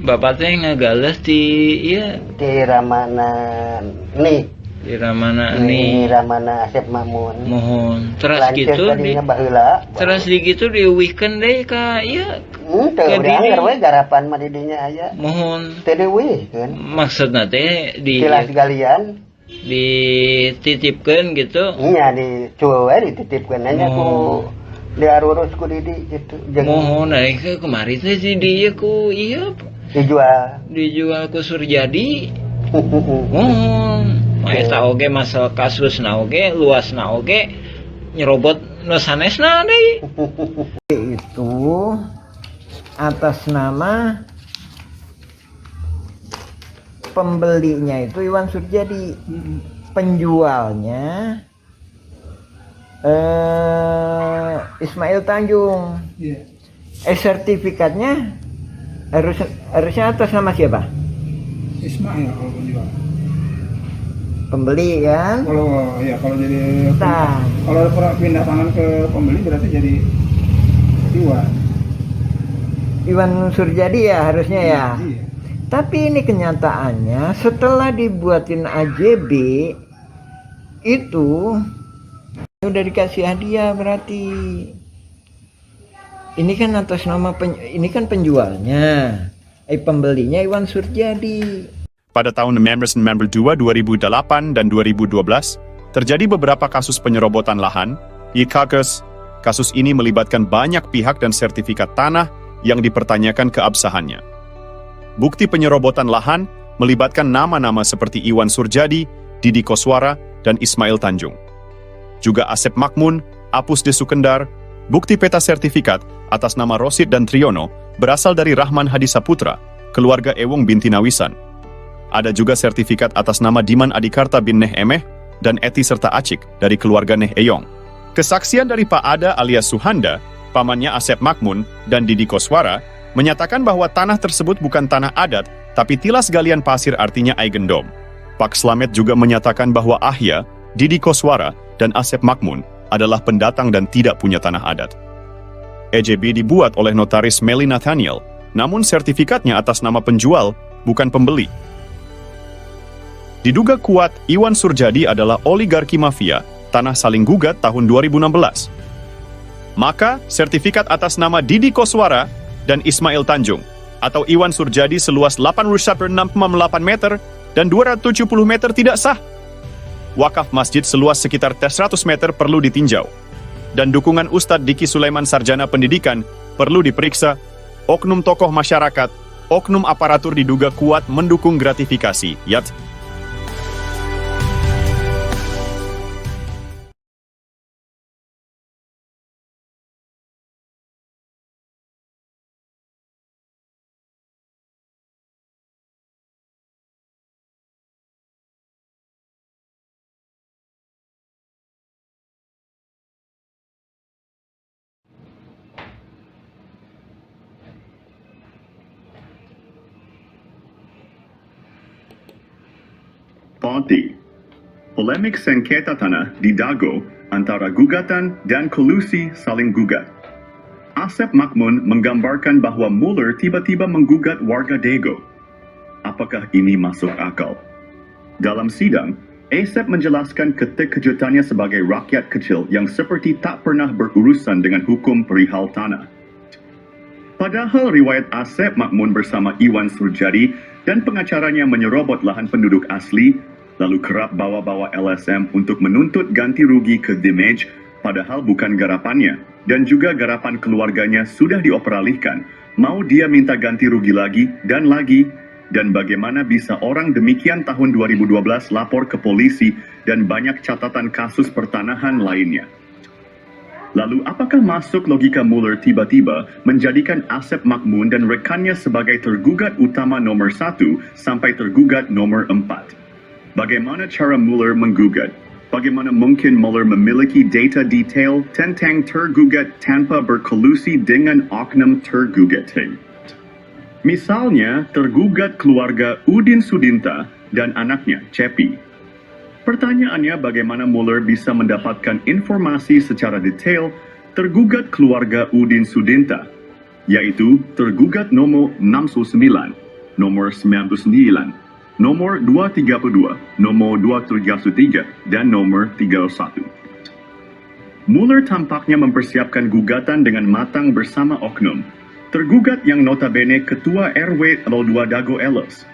bapak teh ngagales di Di Ramana nih. di Ramana Di nih Ramana Asep Mamun. mohon terus Lanceuk gitu di tadinya baheula. terus di gitu diuwihkeun deui ka ieu Teu ke urang diri. we garapan mah di dinya aya. mohon Teu dieuwihkeun. maksudna teh Kilas galian. dititipkeun gitu Nya di cueu we dititipkeun nya ku diarurus ku Didi gitu. Jeung mohon aing kemari teh si dieu ku ieu dijual. ku Surjadi mohon eta oge masalah kasusna oge luasna oge nyerobot nu sanesna deui. Itu atas nama pembelinya itu Iwan Surjadi, penjualnya Ismail Tanjung. Sertifikatnya harusnya atas nama siapa? Ismail kalau penjual. Pembeli kan? Kalau jadi Nah. kalau pindah tangan ke pembeli berarti jadi Iwan. Iwan Surjadi ya harusnya ya. Iya. Tapi ini kenyataannya setelah dibuatin AJB itu udah dikasih hadiah berarti. Ini kan atas nama ini kan penjualnya. Pembelinya Iwan Surjadi. Pada tahun 1992, 2008, dan 2012, terjadi beberapa kasus penyerobotan lahan. Kasus ini melibatkan banyak pihak dan sertifikat tanah yang dipertanyakan keabsahannya. Bukti penyerobotan lahan melibatkan nama-nama seperti Iwan Surjadi, Didi Koswara, dan Ismail Tanjung. Juga Asep Makmun, Apus de Sukendar. Bukti peta sertifikat atas nama Rosid dan Triono berasal dari Rahman Hadisaputra, keluarga Ewong binti Nawisan. Ada juga sertifikat atas nama Diman Adikarta bin Neh Emeh dan Eti serta Acik dari keluarga Neh Eyong. Kesaksian dari Pak Ada alias Suhanda, pamannya Asep Makmun, dan Didi Koswara menyatakan bahwa tanah tersebut bukan tanah adat, tapi tilas galian pasir artinya Aigendom. Pak Slamet juga menyatakan bahwa Ahya, Didi Koswara, dan Asep Makmun adalah pendatang dan tidak punya tanah adat. EJB dibuat oleh notaris Meli Nathaniel, namun sertifikatnya atas nama penjual, bukan pembeli. Diduga kuat, Iwan Surjadi adalah oligarki mafia, tanah saling gugat tahun 2016. Maka, sertifikat atas nama Didi Koswara dan Ismail Tanjung, atau Iwan Surjadi seluas 8,6,8 meter dan 270 meter tidak sah. Wakaf masjid seluas sekitar 100 meter perlu ditinjau. Dan dukungan Ustadz Diki Sulaiman Sarjana Pendidikan perlu diperiksa. Oknum tokoh masyarakat, oknum aparatur diduga kuat mendukung gratifikasi. Yat. Ponti. Polemik sengketa tanah di Dago antara gugatan dan kolusi saling gugat. Asep Makmun menggambarkan bahwa Mueller tiba-tiba menggugat warga Dago. Apakah ini masuk akal? Dalam sidang, Asep menjelaskan keterkejutannya sebagai rakyat kecil yang seperti tak pernah berurusan dengan hukum perihal tanah. Padahal riwayat Asep Makmun bersama Iwan Surjadi dan pengacaranya menyerobot lahan penduduk asli, lalu kerap bawa-bawa LSM untuk menuntut ganti rugi ke damage, padahal bukan garapannya, dan juga garapan keluarganya sudah dioperalihkan. Mau dia minta ganti rugi lagi, dan bagaimana bisa orang demikian tahun 2012 lapor ke polisi dan banyak catatan kasus pertanahan lainnya. Lalu apakah masuk logika Mueller tiba-tiba menjadikan Asep Makmun dan rekannya sebagai tergugat utama nomor 1 sampai tergugat nomor 4? Bagaimana cara Mueller menggugat? Bagaimana mungkin Mueller memiliki data detail tentang tergugat tanpa berkolusi dengan oknum tergugat? Misalnya, tergugat keluarga Udin Sudinta dan anaknya, Cepi. Pertanyaannya, bagaimana Mueller bisa mendapatkan informasi secara detail tergugat keluarga Udin Sudinta, yaitu tergugat nomor 69, nomor 99, nomor 232, nomor 233, dan nomor 31. Mueller tampaknya mempersiapkan gugatan dengan matang bersama oknum. Tergugat yang notabene Ketua RW 02 Dago Elos.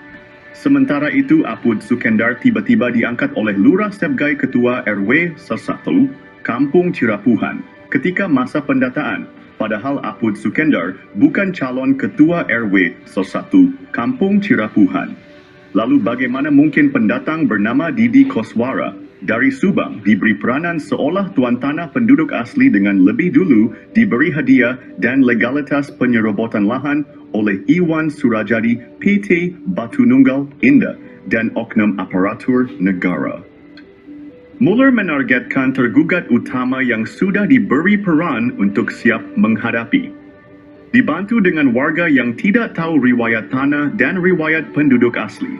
Sementara itu, Apud Sukendar tiba-tiba diangkat oleh Lurah Sebgai Ketua RW 1, Kampung Cirapuhan, ketika masa pendataan. Padahal Apud Sukendar bukan calon Ketua RW 1, Kampung Cirapuhan. Lalu bagaimana mungkin pendatang bernama Didi Koswara dari Subang diberi peranan seolah tuan tanah penduduk asli dengan lebih dulu diberi hadiah dan legalitas penyerobotan lahan oleh Iwan Surajadi PT Batu Nunggal Indah dan oknum aparatur negara? Mueller menargetkan tergugat utama yang sudah diberi peran untuk siap menghadapi. Dibantu dengan warga yang tidak tahu riwayat tanah dan riwayat penduduk asli.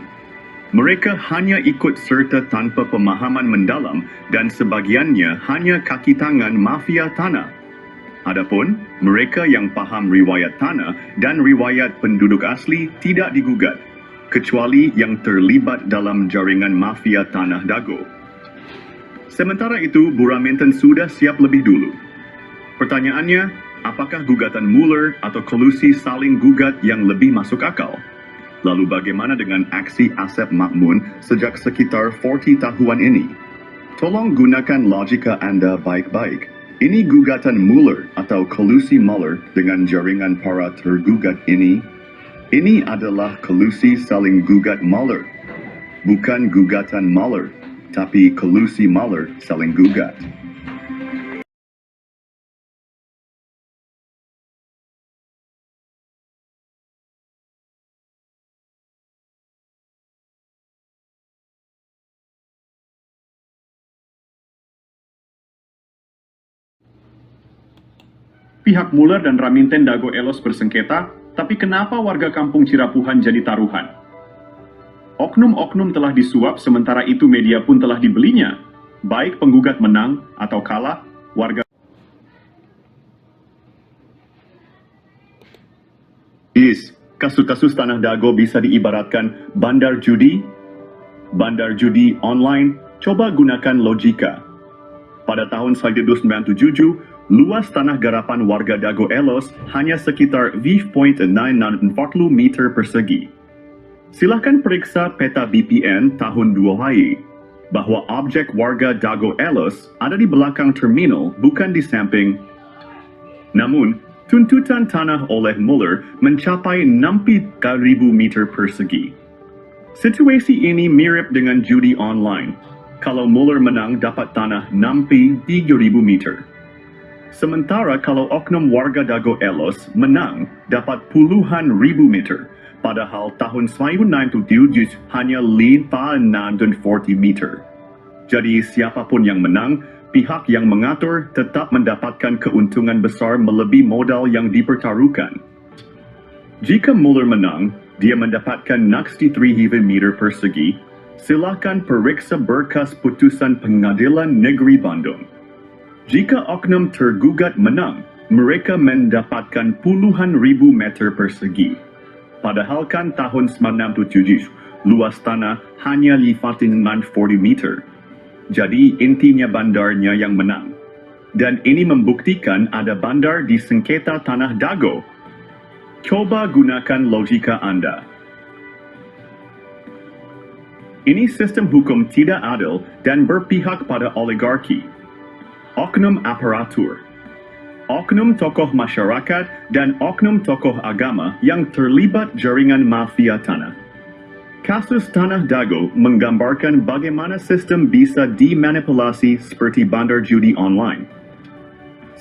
Mereka hanya ikut serta tanpa pemahaman mendalam dan sebagiannya hanya kaki tangan mafia tanah. Adapun mereka yang paham riwayat tanah dan riwayat penduduk asli tidak digugat, kecuali yang terlibat dalam jaringan mafia tanah Dago. Sementara itu, Buraminten sudah siap lebih dulu. Pertanyaannya, apakah gugatan Mueller atau kolusi saling gugat yang lebih masuk akal? Lalu bagaimana dengan aksi Asep Makmun sejak sekitar 40 tahun ini? Tolong gunakan logika Anda baik-baik. Ini gugatan Mueller atau kolusi Mueller dengan jaringan para tergugat ini? Ini adalah kolusi saling gugat Mueller. Bukan gugatan Mueller, tapi kolusi Mueller saling gugat. Pihak Mueller dan Raminten Dago Elos bersengketa, tapi kenapa warga kampung Cirapuhan jadi taruhan? Oknum-oknum telah disuap, sementara itu media pun telah dibelinya. Baik penggugat menang atau kalah, warga... Kasus-kasus tanah Dago bisa diibaratkan bandar judi online. Coba gunakan logika. Pada tahun 1997, luas tanah garapan warga Dago Elos hanya sekitar 0.940 meter persegi. Silakan periksa peta BPN tahun 2000 bahwa objek warga Dago Elos ada di belakang terminal, bukan di samping. Namun, tuntutan tanah oleh Mueller mencapai 60.000 meter persegi. Situasi ini mirip dengan judi online. Kalau Mueller menang dapat tanah 63.000 meter. Sementara kalau oknum warga Dago Elos menang dapat puluhan ribu meter, padahal tahun 1997 hanya 540 meter. Jadi siapapun yang menang, pihak yang mengatur tetap mendapatkan keuntungan besar melebihi modal yang dipertaruhkan. Jika Mueller menang, dia mendapatkan 63.000 meter persegi. Silakan periksa berkas putusan Pengadilan Negeri Bandung. Jika oknum tergugat menang, mereka mendapatkan puluhan ribu meter persegi. Padahal kan tahun 1997, luas tanah hanya 540 meter. Jadi intinya bandarnya yang menang. Dan ini membuktikan ada bandar di sengketa Tanah Dago. Coba gunakan logika Anda. Ini sistem hukum tidak adil dan berpihak pada oligarki, oknum aparatur, oknum tokoh masyarakat, dan oknum tokoh agama yang terlibat jaringan mafia tanah. Kasus Tanah Dago menggambarkan bagaimana sistem bisa dimanipulasi seperti bandar judi online.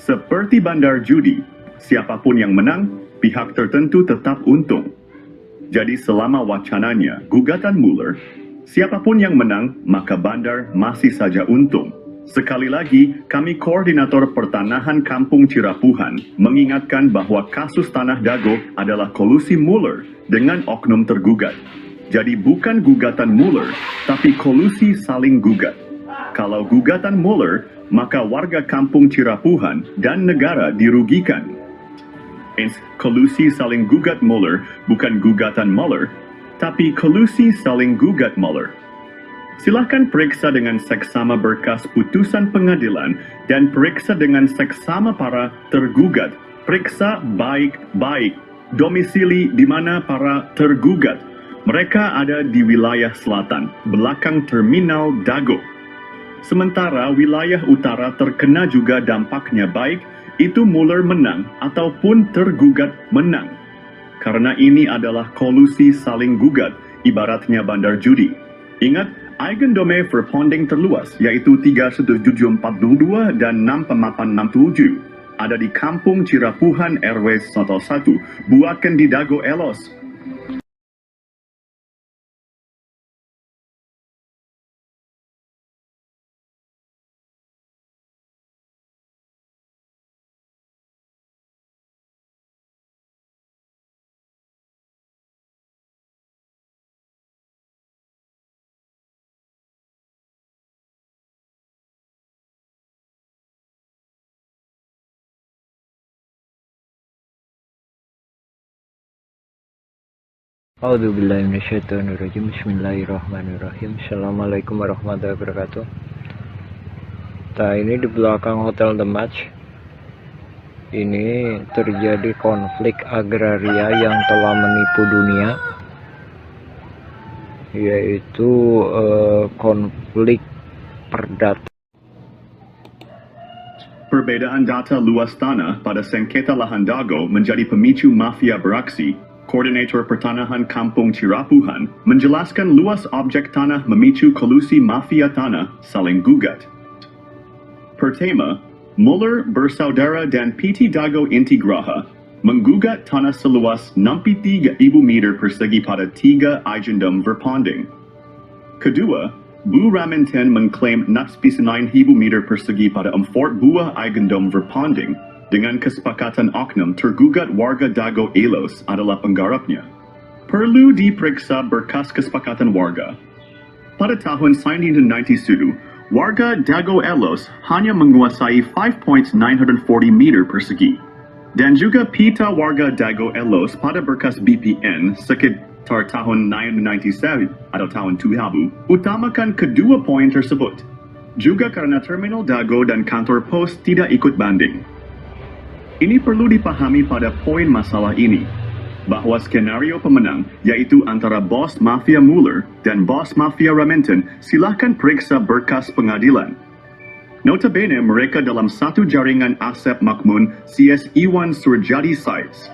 Seperti bandar judi, siapapun yang menang, pihak tertentu tetap untung. Jadi selama wacananya gugatan Mueller, siapapun yang menang, maka bandar masih saja untung. Sekali lagi, kami Koordinator Pertanahan Kampung Cirapuhan mengingatkan bahwa kasus Tanah Dago adalah kolusi Mueller dengan oknum tergugat. Jadi bukan gugatan Mueller, tapi kolusi saling gugat. Kalau gugatan Mueller, maka warga Kampung Cirapuhan dan negara dirugikan. Kolusi saling gugat Mueller bukan gugatan Mueller, tapi kolusi saling gugat Mueller. Silahkan periksa dengan seksama berkas putusan pengadilan dan periksa dengan seksama para tergugat. Periksa baik-baik domisili di mana para tergugat. Mereka ada di wilayah selatan, belakang terminal Dago. Sementara wilayah utara terkena juga dampaknya baik, itu Mueller menang ataupun tergugat menang. Karena ini adalah kolusi saling gugat, ibaratnya bandar judi. Ingat, Eigendome Verponding terluas, yaitu 31742 dan 6867. Ada di Kampung Cirapuhan RW 11, buatkan di Dago Elos. A'udzubillahiminasyaitonirrajim. Bismillahirrahmanirrahim. Assalamualaikum warahmatullahi wabarakatuh. Nah, ini di belakang Hotel The Match. Ini terjadi konflik agraria yang telah menipu dunia, yaitu konflik perdata. Perbedaan data luas tanah pada sengketa lahan Dago menjadi pemicu mafia beraksi. Koordinator Pertanahan Kampung Cirapuhan menjelaskan luas objek tanah memicu kolusi mafia tanah saling gugat. Pertama, Mueller bersaudara dan PT Dago Intigraha menggugat tanah seluas 63.000 meter persegi pada 3 Eigendom Verponding. Kedua, Bu Raminten mengklaim 69.000 meter persegi pada 4 buah Eigendom Verponding. Dengan kesepakatan oknum, tergugat warga Dago Elos adalah penggarapnya. Perlu diperiksa berkas kesepakatan warga. Pada tahun 1997, warga Dago Elos hanya menguasai 5.940 meter persegi. Dan juga pita warga Dago Elos pada berkas BPN sekitar tahun 1997 atau tahun 2000 utamakan kedua poin tersebut. Juga karena terminal Dago dan kantor pos tidak ikut banding. Ini perlu dipahami pada poin masalah ini, bahwa skenario pemenang, yaitu antara bos mafia Mueller dan bos mafia Raminten, silahkan periksa berkas pengadilan. Notabene mereka dalam satu jaringan Asep Makmun CS Iwan Surjadi sites.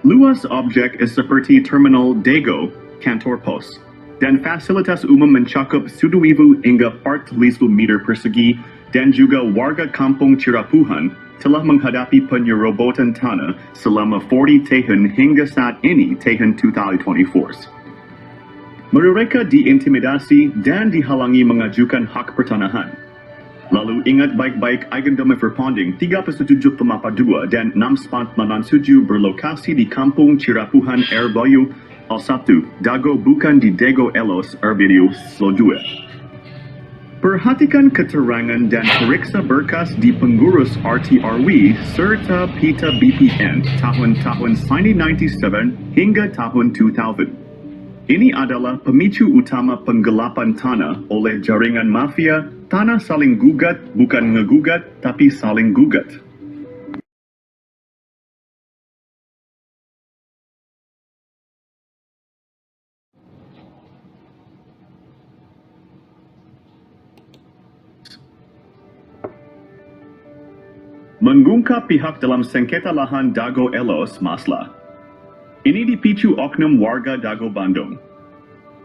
Luas objek seperti terminal Dago, kantor pos, dan fasilitas umum mencakup 1,000 hingga 4,000 meter persegi, dan juga warga Kampung Cirapuhan telah menghadapi penyerobotan tanah selama 40 tahun hingga saat ini tahun 2024. Mereka diintimidasi dan dihalangi mengajukan hak pertanahan. Lalu ingat baik-baik Eigendom Verponding 377 dan 6997 berlokasi di Kampung Cirapuhan RW 1, Dago bukan di Dago Elos RW 2. Perhatikan keterangan dan periksa berkas di pengurus RTRW serta Pita BPN tahun-tahun 1997 hingga tahun 2000. Ini adalah pemicu utama penggelapan tanah oleh jaringan mafia. Tanah saling gugat, bukan ngegugat, tapi saling gugat. Mengungkap pihak dalam sengketa lahan Dago Elos Masla. Ini dipicu oknum warga Dago Bandung.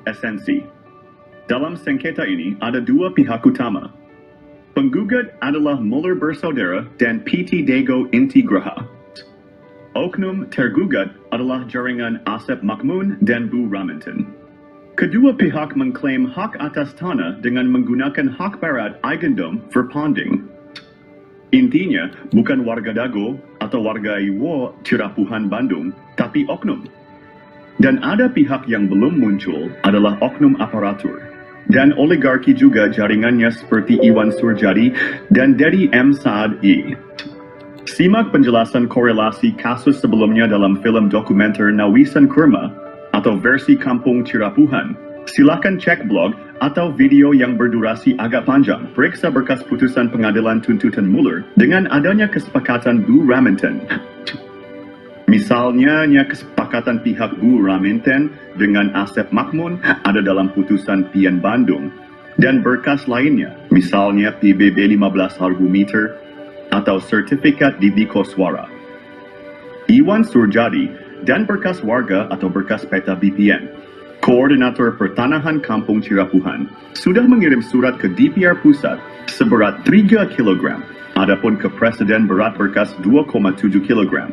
Esensi. Dalam sengketa ini ada dua pihak utama. Penggugat adalah Muller Bersaudara dan PT Dago Inti Graha. Oknum tergugat adalah jaringan Asep Makmun dan Bu Raminten. Kedua pihak mengklaim hak atas tanah dengan menggunakan hak barat Eigendom Verpanding. Intinya, bukan warga Dago atau warga Iwo Cirapuhan Bandung, tapi oknum. Dan ada pihak yang belum muncul adalah oknum aparatur. Dan oligarki juga jaringannya seperti Iwan Surjadi dan Dedi M. Saad I. Simak penjelasan korelasi kasus sebelumnya dalam film dokumenter Nawisan Kurma atau versi Kampung Cirapuhan. Silakan cek blog atau video yang berdurasi agak panjang. Periksa berkas putusan pengadilan tuntutan Muller dengan adanya kesepakatan Bu Raminten. Misalnya, kesepakatan pihak Bu Raminten dengan Asep Makmun ada dalam putusan PN Bandung. Dan berkas lainnya, misalnya PBB 15 harga meter atau sertifikat di Koswara. Iwan Surjadi dan berkas warga atau berkas peta BPN. Koordinator Pertanahan Kampung Cirapuhan sudah mengirim surat ke DPR Pusat seberat 3 kg. Adapun ke Presiden berat berkas 2,7 kg.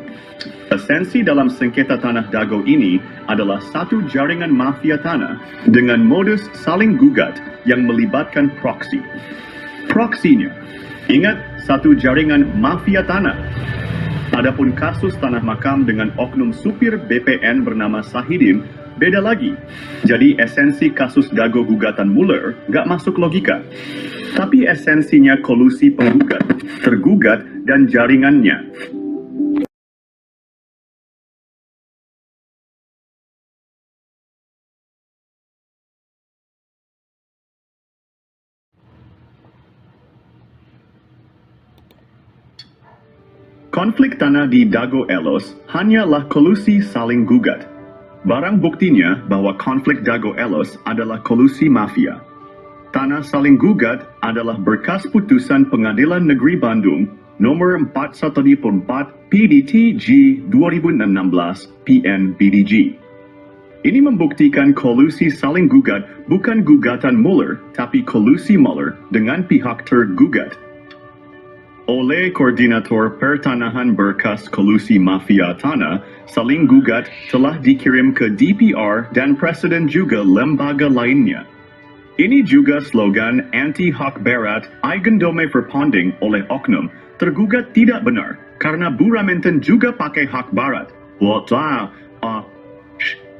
Esensi dalam sengketa tanah Dago ini adalah satu jaringan mafia tanah dengan modus saling gugat yang melibatkan proksi. Proksinya, ingat, satu jaringan mafia tanah. Adapun kasus tanah makam dengan oknum supir BPN bernama Sahidin, beda lagi. Jadi esensi kasus Dago gugatan Muller gak masuk logika. Tapi esensinya kolusi penggugat, tergugat, dan jaringannya. Konflik tanah di Dago Elos hanyalah kolusi saling gugat. Barang buktinya bahwa konflik Dago Elos adalah kolusi mafia. Tanah saling gugat adalah berkas putusan Pengadilan Negeri Bandung nomor 414 PDT G 2016 PN BDG. Ini membuktikan kolusi saling gugat bukan gugatan Muller, tapi kolusi Muller dengan pihak tergugat. Oleh Koordinator Pertanahan berkas kolusi mafia tanah, saling gugat telah dikirim ke DPR dan Presiden juga lembaga lainnya. Ini juga slogan anti-hak barat Eigendom Verpanding oleh oknum tergugat tidak benar karena Bu Raminten juga pakai hak barat.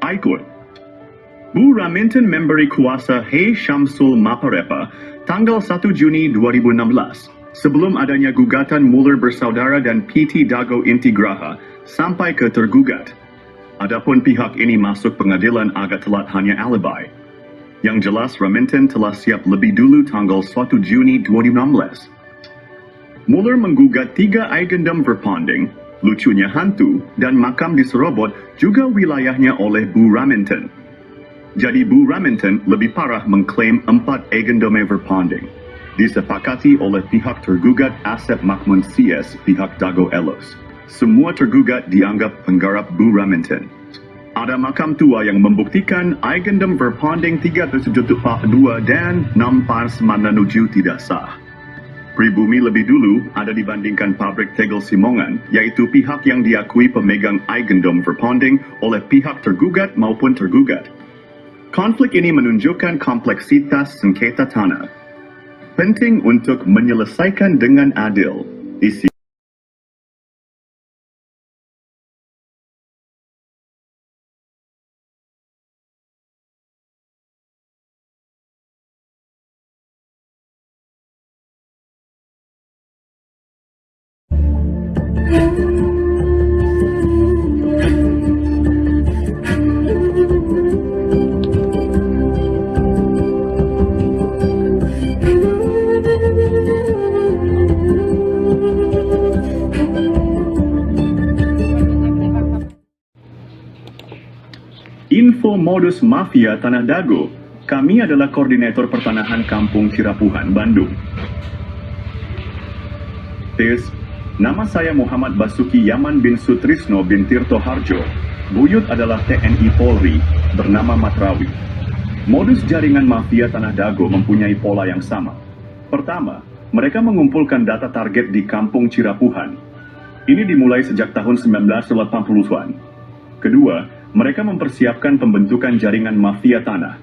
Ikut. Bu Raminten memberi kuasa Hei Syamsul Maparepa tanggal 1 Juni 2016. Sebelum adanya gugatan Muller Bersaudara dan PT Dago Inti Graha sampai ke tergugat. Adapun pihak ini masuk pengadilan agak telat hanya alibi. Yang jelas Raminten telah siap lebih dulu tanggal 1 Juni 2016. Muller menggugat 3 Eigendom Verpanding, lucunya hantu, dan makam di Serobot juga wilayahnya oleh Bu Raminten. Jadi Bu Raminten lebih parah mengklaim 4 Eigendom Verpanding. Disepakati oleh pihak tergugat Asep Makmun CS pihak Dago Elos. Semua tergugat dianggap penggarap Bu Raminten. Ada makam tua yang membuktikan Eigendom Verpanding 372 dan 6 tidak sah. Pribumi lebih dulu ada dibandingkan pabrik tegel Simongan, yaitu pihak yang diakui pemegang Eigendom Verpanding oleh pihak tergugat maupun tergugat. Konflik ini menunjukkan kompleksitas sengketa tanah. Penting untuk menyelesaikan dengan adil. Isi info modus mafia Tanah Dago, kami adalah Koordinator Pertanahan Kampung Cirapuhan, Bandung. Tis, nama saya Muhammad Basuki Yaman bin Sutrisno bin Tirto Harjo. Buyut adalah TNI Polri, bernama Matrawi. Modus jaringan mafia Tanah Dago mempunyai pola yang sama. Pertama, mereka mengumpulkan data target di Kampung Cirapuhan. Ini dimulai sejak tahun 1980-an. Kedua, mereka mempersiapkan pembentukan jaringan mafia tanah.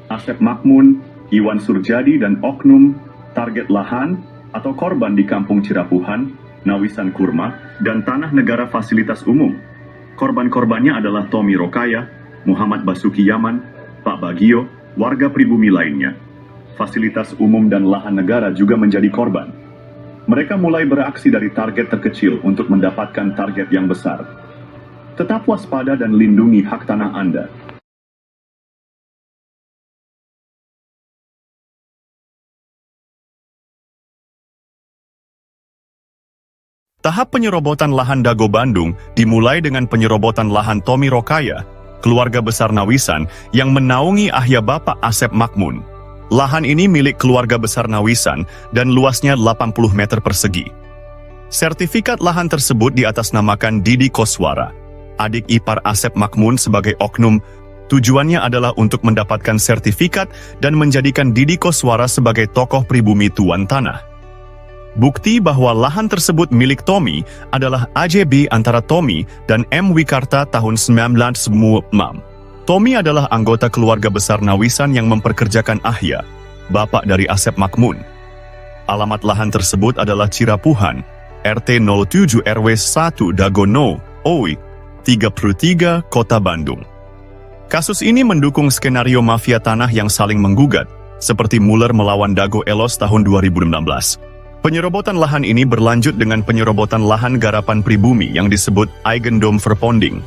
Asep Makmun, Iwan Surjadi, dan oknum target lahan atau korban di Kampung Cirapuhan, Nawisan Kurma, dan tanah negara fasilitas umum. Korban-korbannya adalah Tommy Rokaya, Muhammad Basuki Yaman, Pak Bagio, warga pribumi lainnya. Fasilitas umum dan lahan negara juga menjadi korban. Mereka mulai beraksi dari target terkecil untuk mendapatkan target yang besar. Tetap waspada dan lindungi hak tanah Anda. Tahap penyerobotan lahan Dago Bandung dimulai dengan penyerobotan lahan Tommy Rokaya, keluarga besar Nawisan yang menaungi ayah Bapak Asep Makmun. Lahan ini milik keluarga besar Nawisan dan luasnya 80 meter persegi. Sertifikat lahan tersebut diatasnamakan Didi Koswara, adik ipar Asep Makmun sebagai oknum. Tujuannya adalah untuk mendapatkan sertifikat dan menjadikan Didi Koswara sebagai tokoh pribumi tuan tanah. Bukti bahwa lahan tersebut milik Tommy adalah AJB antara Tommy dan M. Wikarta tahun 1996. Tommy adalah anggota keluarga besar Nawisan yang memperkerjakan Ahya, bapak dari Asep Makmun. Alamat lahan tersebut adalah Cirapuhan, RT 07 RW 1 Dagono, OI, 33, Kota Bandung. Kasus ini mendukung skenario mafia tanah yang saling menggugat, seperti Muller melawan Dago Elos tahun 2016. Penyerobotan lahan ini berlanjut dengan penyerobotan lahan garapan pribumi yang disebut Eigendom-Verponding.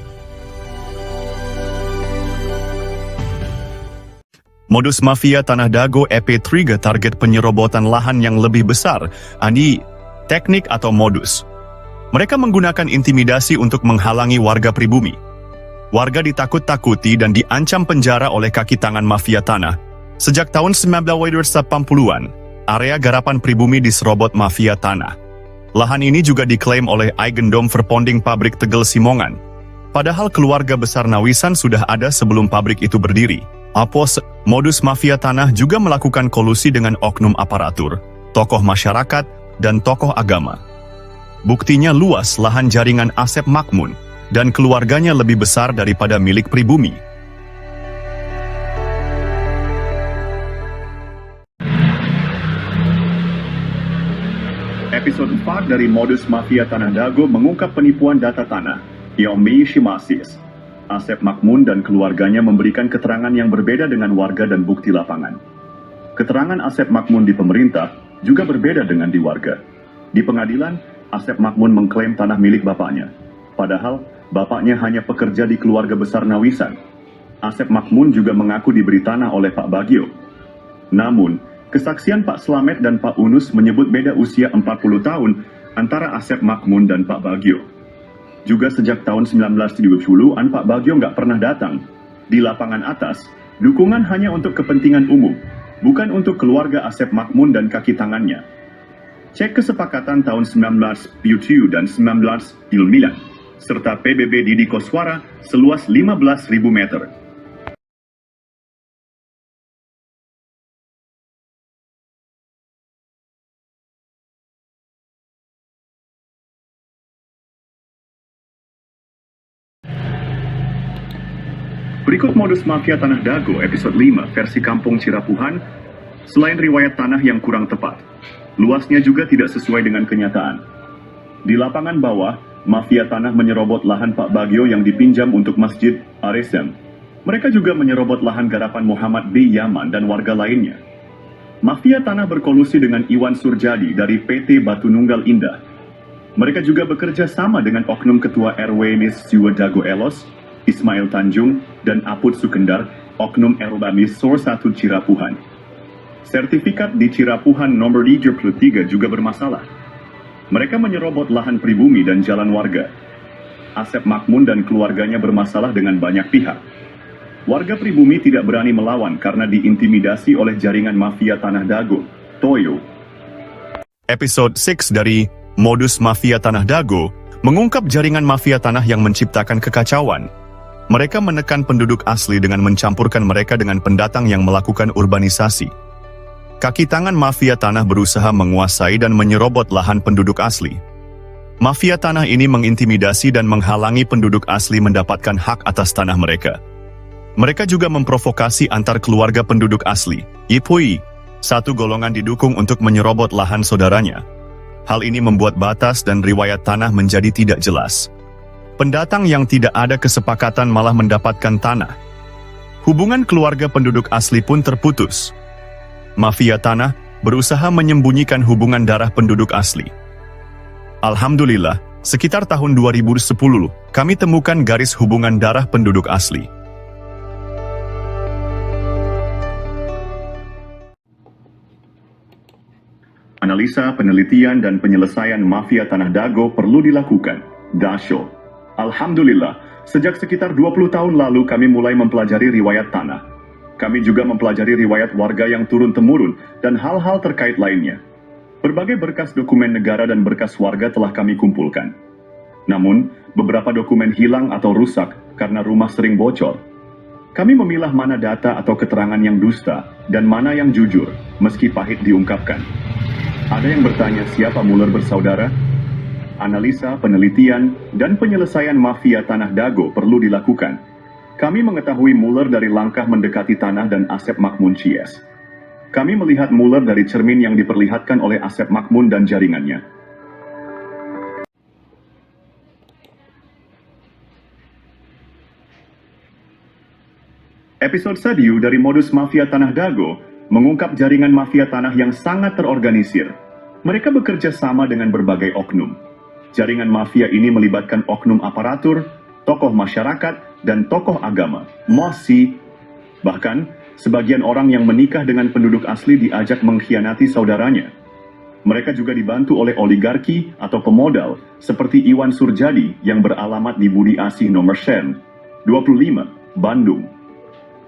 Modus mafia Tanah Dago EP3 target penyerobotan lahan yang lebih besar, ani teknik atau modus. Mereka menggunakan intimidasi untuk menghalangi warga pribumi. Warga ditakut-takuti dan diancam penjara oleh kaki tangan mafia tanah. Sejak tahun 1980-an, area garapan pribumi diserobot mafia tanah. Lahan ini juga diklaim oleh Eigendom-Verponding pabrik Tegel Simongan. Padahal keluarga besar Nawisan sudah ada sebelum pabrik itu berdiri. Modus mafia tanah juga melakukan kolusi dengan oknum aparatur, tokoh masyarakat, dan tokoh agama. Buktinya luas lahan jaringan Asep Makmun, dan keluarganya lebih besar daripada milik pribumi. Episode 4 dari Modus Mafia Tanah Dago mengungkap penipuan data tanah, Yomi Shimasis. Asep Makmun dan keluarganya memberikan keterangan yang berbeda dengan warga dan bukti lapangan. Keterangan Asep Makmun di pemerintah juga berbeda dengan di warga. Di pengadilan, Asep Makmun mengklaim tanah milik bapaknya. Padahal, bapaknya hanya pekerja di keluarga besar Nawisan. Asep Makmun juga mengaku diberi tanah oleh Pak Bagio. Namun, kesaksian Pak Slamet dan Pak Unus menyebut beda usia 40 tahun antara Asep Makmun dan Pak Bagio. Juga sejak tahun 1970-an Pak Bagio nggak pernah datang. Di lapangan atas, dukungan hanya untuk kepentingan umum, bukan untuk keluarga Asep Makmun dan kaki tangannya. Cek kesepakatan tahun 1977 dan 1999, serta PBB Didi Koswara seluas 15.000 meter. Berikut modus mafia Tanah Dago episode 5 versi Kampung Cirapuhan. Selain riwayat tanah yang kurang tepat, luasnya juga tidak sesuai dengan kenyataan. Di lapangan bawah, mafia tanah menyerobot lahan Pak Bagio yang dipinjam untuk Masjid Aresem. Mereka juga menyerobot lahan garapan Muhammad B. Yaman dan warga lainnya. Mafia tanah berkolusi dengan Iwan Surjadi dari PT Batu Nunggal Indah. Mereka juga bekerja sama dengan oknum ketua RW Nis Jiwa Dago Elos, Ismail Tanjung, dan Aput Sukendar, oknum Erbamis Sor 1 Cirapuhan. Sertifikat di Cirapuhan nomor 33 juga bermasalah. Mereka menyerobot lahan pribumi dan jalan warga. Asep Makmun dan keluarganya bermasalah dengan banyak pihak. Warga pribumi tidak berani melawan karena diintimidasi oleh jaringan mafia Tanah Dago, Toyo. Episode 6 dari Modus Mafia Tanah Dago mengungkap jaringan mafia tanah yang menciptakan kekacauan. Mereka menekan penduduk asli dengan mencampurkan mereka dengan pendatang yang melakukan urbanisasi. Kaki tangan mafia tanah berusaha menguasai dan menyerobot lahan penduduk asli. Mafia tanah ini mengintimidasi dan menghalangi penduduk asli mendapatkan hak atas tanah mereka. Mereka juga memprovokasi antar keluarga penduduk asli, Yipui, satu golongan didukung untuk menyerobot lahan saudaranya. Hal ini membuat batas dan riwayat tanah menjadi tidak jelas. Pendatang yang tidak ada kesepakatan malah mendapatkan tanah. Hubungan keluarga penduduk asli pun terputus. Mafia tanah berusaha menyembunyikan hubungan darah penduduk asli. Alhamdulillah, sekitar tahun 2010, kami temukan garis hubungan darah penduduk asli. Analisa, penelitian, dan penyelesaian mafia Tanah Dago perlu dilakukan. Dasho. Alhamdulillah, sejak sekitar 20 tahun lalu kami mulai mempelajari riwayat tanah. Kami juga mempelajari riwayat warga yang turun-temurun dan hal-hal terkait lainnya. Berbagai berkas dokumen negara dan berkas warga telah kami kumpulkan. Namun, beberapa dokumen hilang atau rusak karena rumah sering bocor. Kami memilah mana data atau keterangan yang dusta dan mana yang jujur, meski pahit diungkapkan. Ada yang bertanya siapa Muller bersaudara? Analisa, penelitian, dan penyelesaian mafia Tanah Dago perlu dilakukan. Kami mengetahui Muller dari langkah mendekati tanah dan Asep Makmun Cies. Kami melihat Muller dari cermin yang diperlihatkan oleh Asep Makmun dan jaringannya. Episode Sadiu dari Modus Mafia Tanah Dago mengungkap jaringan mafia tanah yang sangat terorganisir. Mereka bekerja sama dengan berbagai oknum. Jaringan mafia ini melibatkan oknum aparatur, tokoh masyarakat, dan tokoh agama, mosi. Bahkan, sebagian orang yang menikah dengan penduduk asli diajak mengkhianati saudaranya. Mereka juga dibantu oleh oligarki atau pemodal, seperti Iwan Surjadi yang beralamat di Budi Asih nomor Sen, 25, Bandung.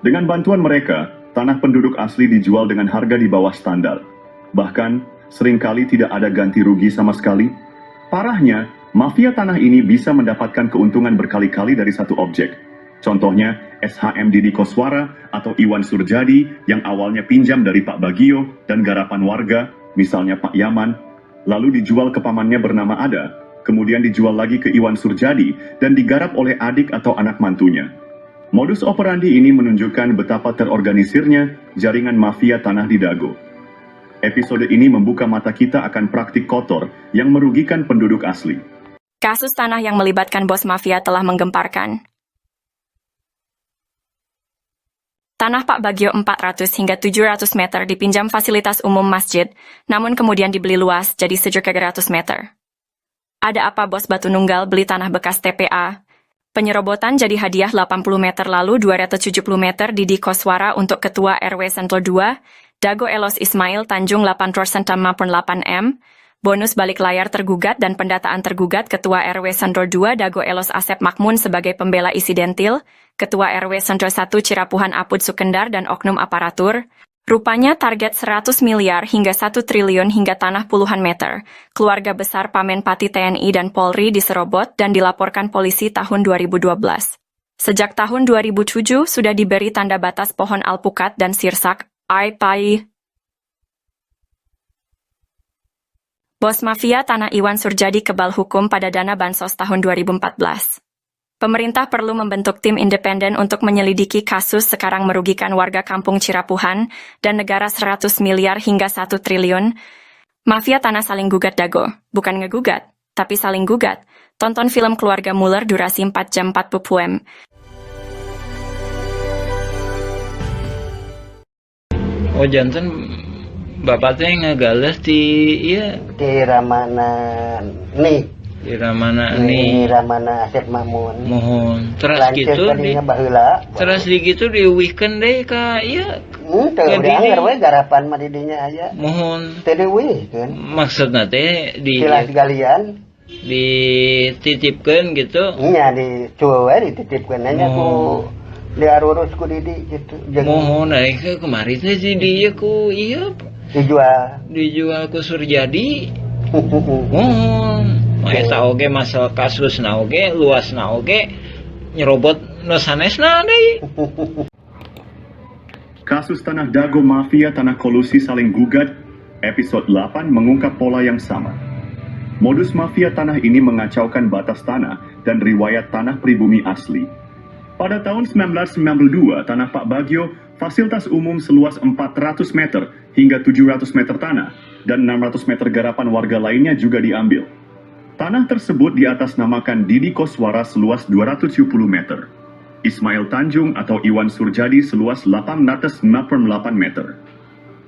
Dengan bantuan mereka, tanah penduduk asli dijual dengan harga di bawah standar. Bahkan, seringkali tidak ada ganti rugi sama sekali. Parahnya, mafia tanah ini bisa mendapatkan keuntungan berkali-kali dari satu objek. Contohnya, SHM Didi Koswara atau Iwan Surjadi yang awalnya pinjam dari Pak Bagio dan garapan warga, misalnya Pak Yaman, lalu dijual ke pamannya bernama Ada, kemudian dijual lagi ke Iwan Surjadi dan digarap oleh adik atau anak mantunya. Modus operandi ini menunjukkan betapa terorganisirnya jaringan mafia tanah di Dago. Episode ini membuka mata kita akan praktik kotor yang merugikan penduduk asli. Kasus tanah yang melibatkan bos mafia telah menggemparkan. Tanah Pak Bagio 400 hingga 700 meter dipinjam fasilitas umum masjid, namun kemudian dibeli luas jadi 700 meter. Ada apa bos Batu Nunggal beli tanah bekas TPA? Penyerobotan jadi hadiah 80 meter lalu 270 meter Didi Koswara untuk Ketua RW Sentul 2, Dago Elos Ismail Tanjung 8% 8M, bonus balik layar tergugat dan pendataan tergugat Ketua RW Sentul 2 Dago Elos Asep Makmun sebagai pembela isidentil, Ketua RW Sentul 1 Cirapuhan Apud Sukendar dan oknum aparatur. Rupanya target 100 miliar hingga 1 triliun hingga tanah puluhan meter. Keluarga besar Pamenpati TNI dan Polri diserobot dan dilaporkan polisi tahun 2012. Sejak tahun 2007 sudah diberi tanda batas pohon alpukat dan sirsak, ai-pai. Bos mafia tanah Iwan Surjadi kebal hukum pada dana bansos tahun 2014. Pemerintah perlu membentuk tim independen untuk menyelidiki kasus sekarang merugikan warga kampung Cirapuhan dan negara 100 miliar hingga 1 triliun. Mafia tanah saling gugat Dago, bukan ngegugat, tapi saling gugat. Tonton film Keluarga Muller durasi 4 jam 40 m. Oh janten bapak teh ngegales di iya Di Ramana nih. di mana Di nih Ramana Asep Makmun. mohon terus Lanceuk gitu di tadinya baheula. terus di gitu di weekend deh ka iya Teu Ke udah Didi. anggar we garapan mah didinya aya. mohon Teu deueuhkeun. maksudna teh Silas galian. dititipkeun gitu Nya di cueu we dititipkeun nya ku diarurus ku Didi gitu. Mohon ke kemarin teh si dia ku iya Dijual ku Surjadi. Mohon eta oge masalah kasusna oge luasna oge nyerobot nu sanesna deui. Kasus Tanah Dago Mafia Tanah Kolusi Saling Gugat, episode 8 mengungkap pola yang sama. Modus mafia tanah ini mengacaukan batas tanah dan riwayat tanah pribumi asli. Pada tahun 1992, Tanah Pak Bagio, fasilitas umum seluas 400 meter hingga 700 meter tanah, dan 600 meter garapan warga lainnya juga diambil. Tanah tersebut diatasnamakan Didi Koswara seluas 270 meter. Ismail Tanjung atau Iwan Surjadi seluas 898 meter.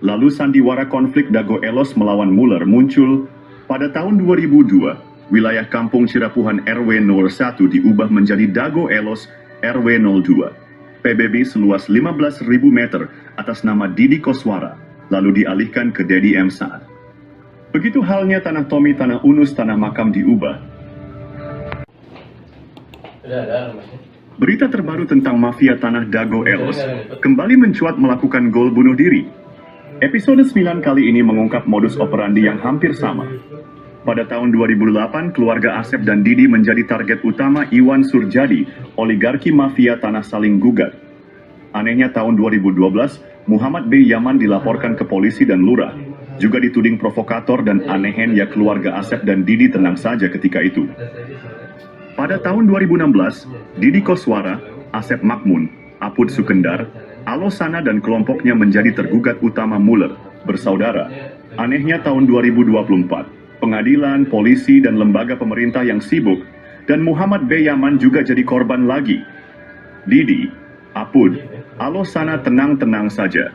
Lalu sandiwara konflik Dago Elos melawan Muller muncul. Pada tahun 2002, wilayah Kampung Cirapuhan RW 01 diubah menjadi Dago Elos RW 02. PBB seluas 15.000 meter atas nama Didi Koswara, lalu dialihkan ke Dedi M. Saad. Begitu halnya Tanah Tomi, Tanah Unus, Tanah Makam diubah. Berita terbaru tentang mafia Tanah Dago Elos kembali mencuat melakukan gol bunuh diri. Episode 9 kali ini mengungkap modus operandi yang hampir sama. Pada tahun 2008, keluarga Asep dan Didi menjadi target utama Iwan Surjadi, oligarki mafia Tanah Saling Gugat. Anehnya tahun 2012, Muhammad B. Yaman dilaporkan ke polisi dan lurah, juga dituding provokator dan anehen ya keluarga Asep dan Didi tenang saja ketika itu. Pada tahun 2016, Didi Koswara, Asep Makmun, Apud Sukendar, Alosana dan kelompoknya menjadi tergugat utama Muller, bersaudara. Anehnya tahun 2024, pengadilan, polisi, dan lembaga pemerintah yang sibuk, dan Muhammad B. Yaman juga jadi korban lagi. Didi, Apud, Alosana tenang-tenang saja.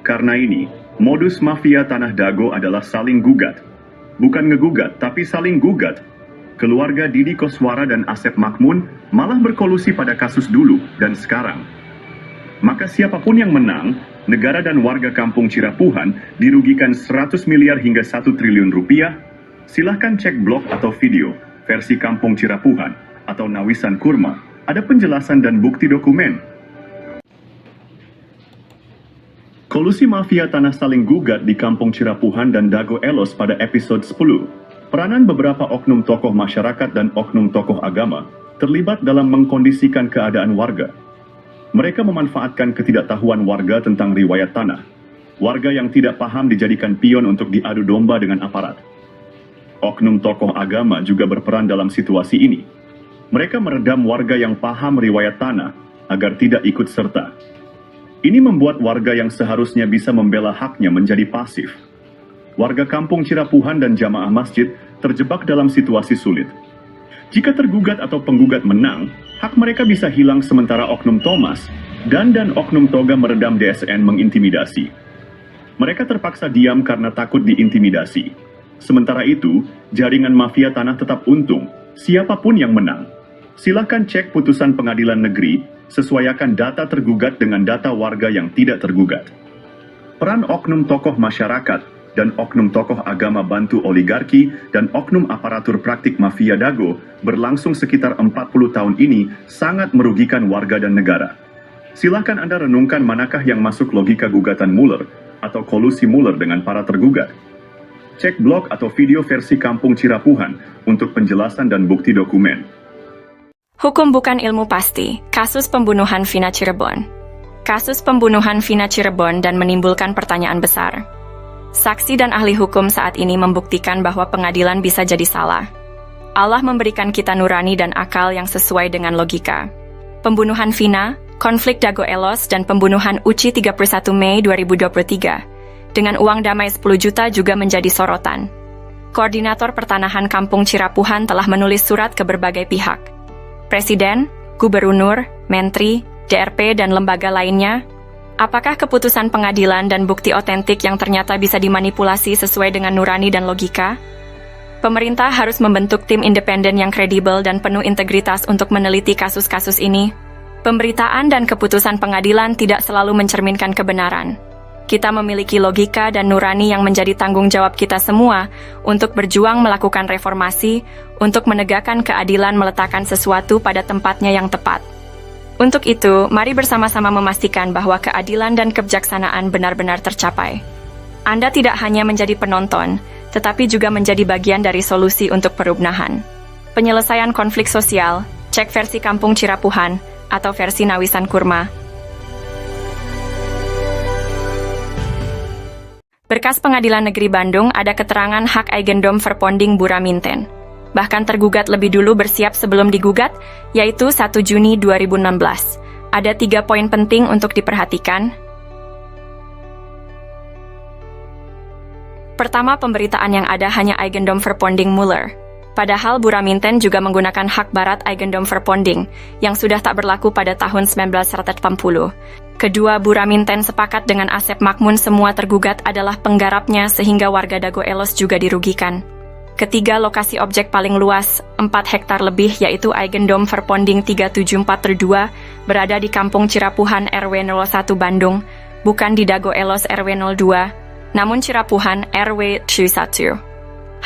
Karena ini, modus mafia Tanah Dago adalah saling gugat. Bukan ngegugat, tapi saling gugat. Keluarga Didi Koswara dan Asep Makmun malah berkolusi pada kasus dulu dan sekarang. Maka siapapun yang menang, negara dan warga Kampung Cirapuhan dirugikan 100 miliar hingga 1 triliun rupiah. Silahkan cek blog atau video versi Kampung Cirapuhan atau Nawisan Kurma. Ada penjelasan dan bukti dokumen. Kolusi mafia Tanah Saling Gugat di Kampung Cirapuhan dan Dago Elos pada episode 10. Peranan beberapa oknum tokoh masyarakat dan oknum tokoh agama terlibat dalam mengkondisikan keadaan warga. Mereka memanfaatkan ketidaktahuan warga tentang riwayat tanah. Warga yang tidak paham dijadikan pion untuk diadu domba dengan aparat. Oknum tokoh agama juga berperan dalam situasi ini. Mereka meredam warga yang paham riwayat tanah agar tidak ikut serta. Ini membuat warga yang seharusnya bisa membela haknya menjadi pasif. Warga Kampung Cirapuhan dan jamaah masjid terjebak dalam situasi sulit. Jika tergugat atau penggugat menang, hak mereka bisa hilang sementara oknum Thomas dan oknum Toga meredam DSN mengintimidasi. Mereka terpaksa diam karena takut diintimidasi. Sementara itu, jaringan mafia tanah tetap untung, siapapun yang menang. Silahkan cek putusan pengadilan negeri, sesuaikan data tergugat dengan data warga yang tidak tergugat. Peran oknum tokoh masyarakat dan oknum tokoh agama bantu oligarki dan oknum aparatur praktik mafia Dago berlangsung sekitar 40 tahun ini sangat merugikan warga dan negara. Silahkan Anda renungkan manakah yang masuk logika gugatan Muller atau kolusi Muller dengan para tergugat. Cek blog atau video versi Kampung Cirapuhan untuk penjelasan dan bukti dokumen. Hukum bukan ilmu pasti. Kasus pembunuhan Vina Cirebon. Kasus pembunuhan Vina Cirebon dan menimbulkan pertanyaan besar. Saksi dan ahli hukum saat ini membuktikan bahwa pengadilan bisa jadi salah. Allah memberikan kita nurani dan akal yang sesuai dengan logika. Pembunuhan Vina, konflik Dago Elos, dan pembunuhan Uci 31 Mei 2023 dengan uang damai 10 juta juga menjadi sorotan. Koordinator Pertanahan Kampung Cirapuhan telah menulis surat ke berbagai pihak. Presiden, Gubernur, Menteri, DRP, dan lembaga lainnya. Apakah keputusan pengadilan dan bukti otentik yang ternyata bisa dimanipulasi sesuai dengan nurani dan logika? Pemerintah harus membentuk tim independen yang kredibel dan penuh integritas untuk meneliti kasus-kasus ini. Pemberitaan dan keputusan pengadilan tidak selalu mencerminkan kebenaran. Kita memiliki logika dan nurani yang menjadi tanggung jawab kita semua untuk berjuang melakukan reformasi, untuk menegakkan keadilan, meletakkan sesuatu pada tempatnya yang tepat. Untuk itu, mari bersama-sama memastikan bahwa keadilan dan kebijaksanaan benar-benar tercapai. Anda tidak hanya menjadi penonton, tetapi juga menjadi bagian dari solusi untuk perubahan. Penyelesaian konflik sosial, cek versi Kampung Cirapuhan, atau versi Nawisan Kurma. Berkas Pengadilan Negeri Bandung ada keterangan hak Eigendom Verponding Buraminten. Bahkan tergugat lebih dulu bersiap sebelum digugat, yaitu 1 Juni 2016. Ada 3 poin penting untuk diperhatikan. Pertama, pemberitaan yang ada hanya Eigendom Verponding Muller. Padahal Buraminten juga menggunakan hak barat Eigendom Verponding, yang sudah tak berlaku pada tahun 1980. Kedua, Buraminten sepakat dengan Asep Makmun semua tergugat adalah penggarapnya sehingga warga Dago Elos juga dirugikan. Ketiga, lokasi objek paling luas, 4 hektar lebih, yaitu Eigendom Verponding 374/2, berada di Kampung Cirapuhan RW 01 Bandung, bukan di Dago Elos RW 02, namun Cirapuhan RW 1.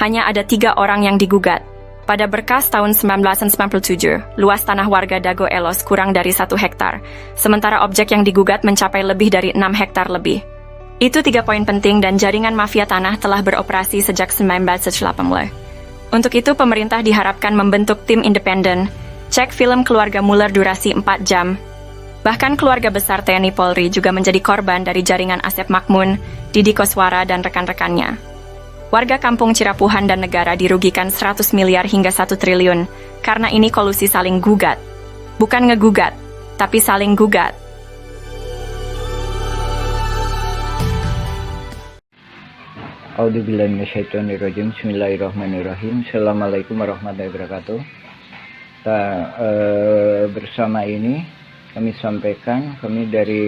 Hanya ada 3 orang yang digugat. Pada berkas tahun 1997, luas tanah warga Dago Elos kurang dari 1 hektar, sementara objek yang digugat mencapai lebih dari 6 hektar lebih. Itu 3 poin penting dan jaringan mafia tanah telah beroperasi sejak 1980. Untuk itu, pemerintah diharapkan membentuk tim independen, cek film keluarga Muller durasi 4 jam. Bahkan keluarga besar TNI Polri juga menjadi korban dari jaringan Asep Makmun, Didi Koswara, dan rekan-rekannya. Warga Kampung Cirapuhan dan negara dirugikan 100 miliar hingga 1 triliun, karena ini kolusi saling gugat. Bukan ngegugat, tapi saling gugat. A'udzubillahi minasyaitonirrajim. Bismillahirrahmanirrahim. Assalamualaikum warahmatullahi wabarakatuh. Bersama ini kami sampaikan, kami dari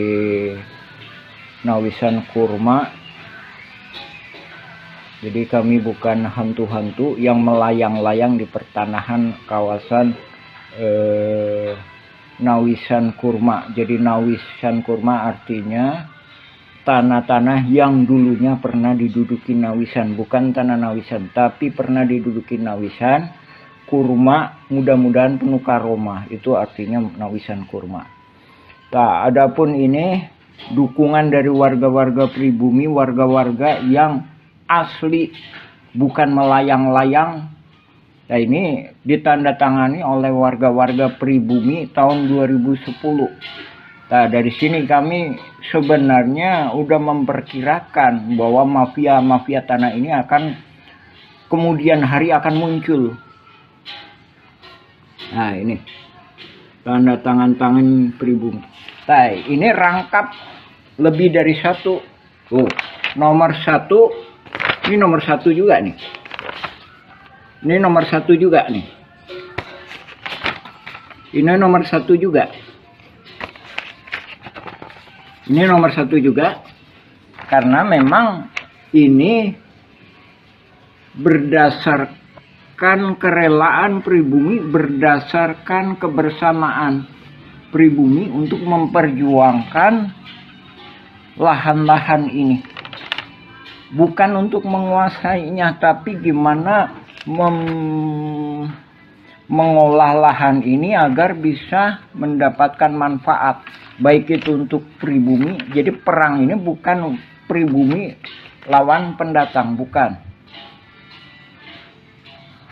Nawisan Kurma. Jadi kami bukan hantu-hantu yang melayang-layang di pertanahan kawasan Nawisan Kurma. Jadi Nawisan Kurma artinya tanah-tanah yang dulunya pernah diduduki Nawisan. Bukan tanah Nawisan, tapi pernah diduduki Nawisan. Kurma mudah-mudahan penuh karomah. Itu artinya Nawisan Kurma. Nah, adapun ini dukungan dari warga-warga pribumi, warga-warga yang asli, bukan melayang-layang. Nah, ini ditandatangani oleh warga-warga pribumi tahun 2010. Nah, dari sini kami sebenarnya udah memperkirakan bahwa mafia-mafia tanah ini akan kemudian hari akan muncul. Nah, ini tanda tangan pribumi. Nah, ini rangkap lebih dari 1. Nomor 1. Ini nomor 1 juga nih. Ini nomor 1 juga nih. Ini nomor 1 juga. Ini nomor 1 juga. Karena memang ini berdasarkan kerelaan pribumi, berdasarkan kebersamaan pribumi untuk memperjuangkan lahan-lahan ini. Bukan untuk menguasainya, tapi gimana mengolah lahan ini agar bisa mendapatkan manfaat. Baik itu untuk pribumi. Jadi perang ini bukan pribumi lawan pendatang, bukan.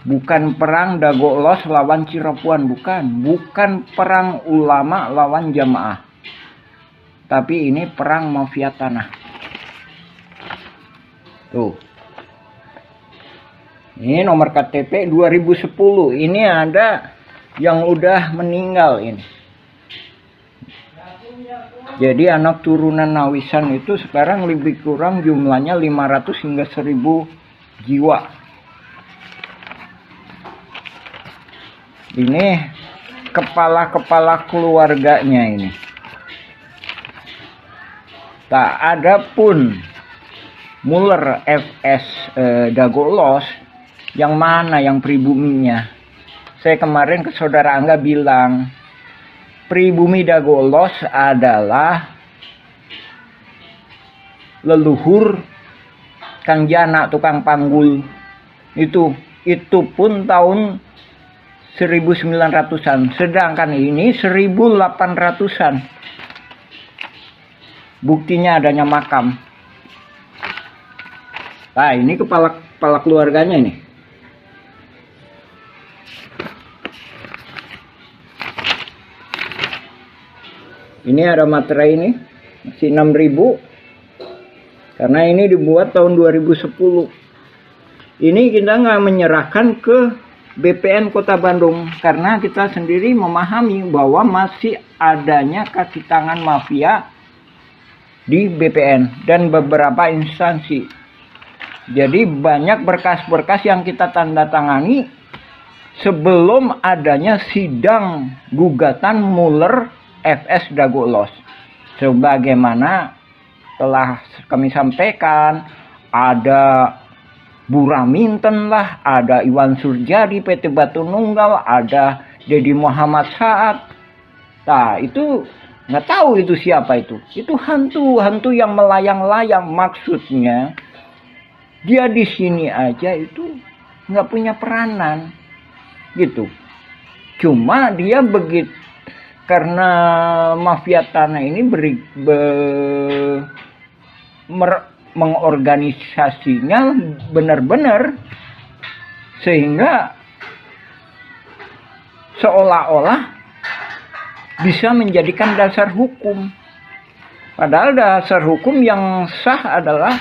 Bukan perang Dago Elos lawan Cirapuhan, bukan. Bukan perang ulama lawan jamaah. Tapi ini perang mafia tanah. Tuh. Ini nomor KTP 2010. Ini ada yang udah meninggal ini. Jadi anak turunan Nawisan itu sekarang lebih kurang jumlahnya 500 hingga 1000 jiwa. Ini kepala-kepala keluarganya ini. Tak ada pun Muller FS Dago Elos yang mana yang pribuminya. Saya kemarin ke saudara Angga bilang pribumi Dago Elos adalah leluhur Kang Jana tukang panggul. Itu pun tahun 1900-an, sedangkan ini 1800-an. Buktinya adanya makam. Nah, ini kepala keluarganya ini. Ini ada materai ini, masih 6.000. Karena ini dibuat tahun 2010. Ini kita nggak menyerahkan ke BPN Kota Bandung karena kita sendiri memahami bahwa masih adanya kaki tangan mafia di BPN dan beberapa instansi. Jadi banyak berkas-berkas yang kita tanda tangani sebelum adanya sidang gugatan Mueller FS Dago Elos. Sebagaimana telah kami sampaikan, ada Bu Raminten lah, ada Iwan Surjadi PT Batu Nunggal, ada Dedi Muhammad Saad. Nah, itu nggak tahu itu siapa itu. Itu hantu yang melayang-layang. Maksudnya dia di sini aja itu nggak punya peranan, gitu. Cuma dia begitu karena mafia tanah ini mengorganisasinya benar-benar sehingga seolah-olah bisa menjadikan dasar hukum. Padahal dasar hukum yang sah adalah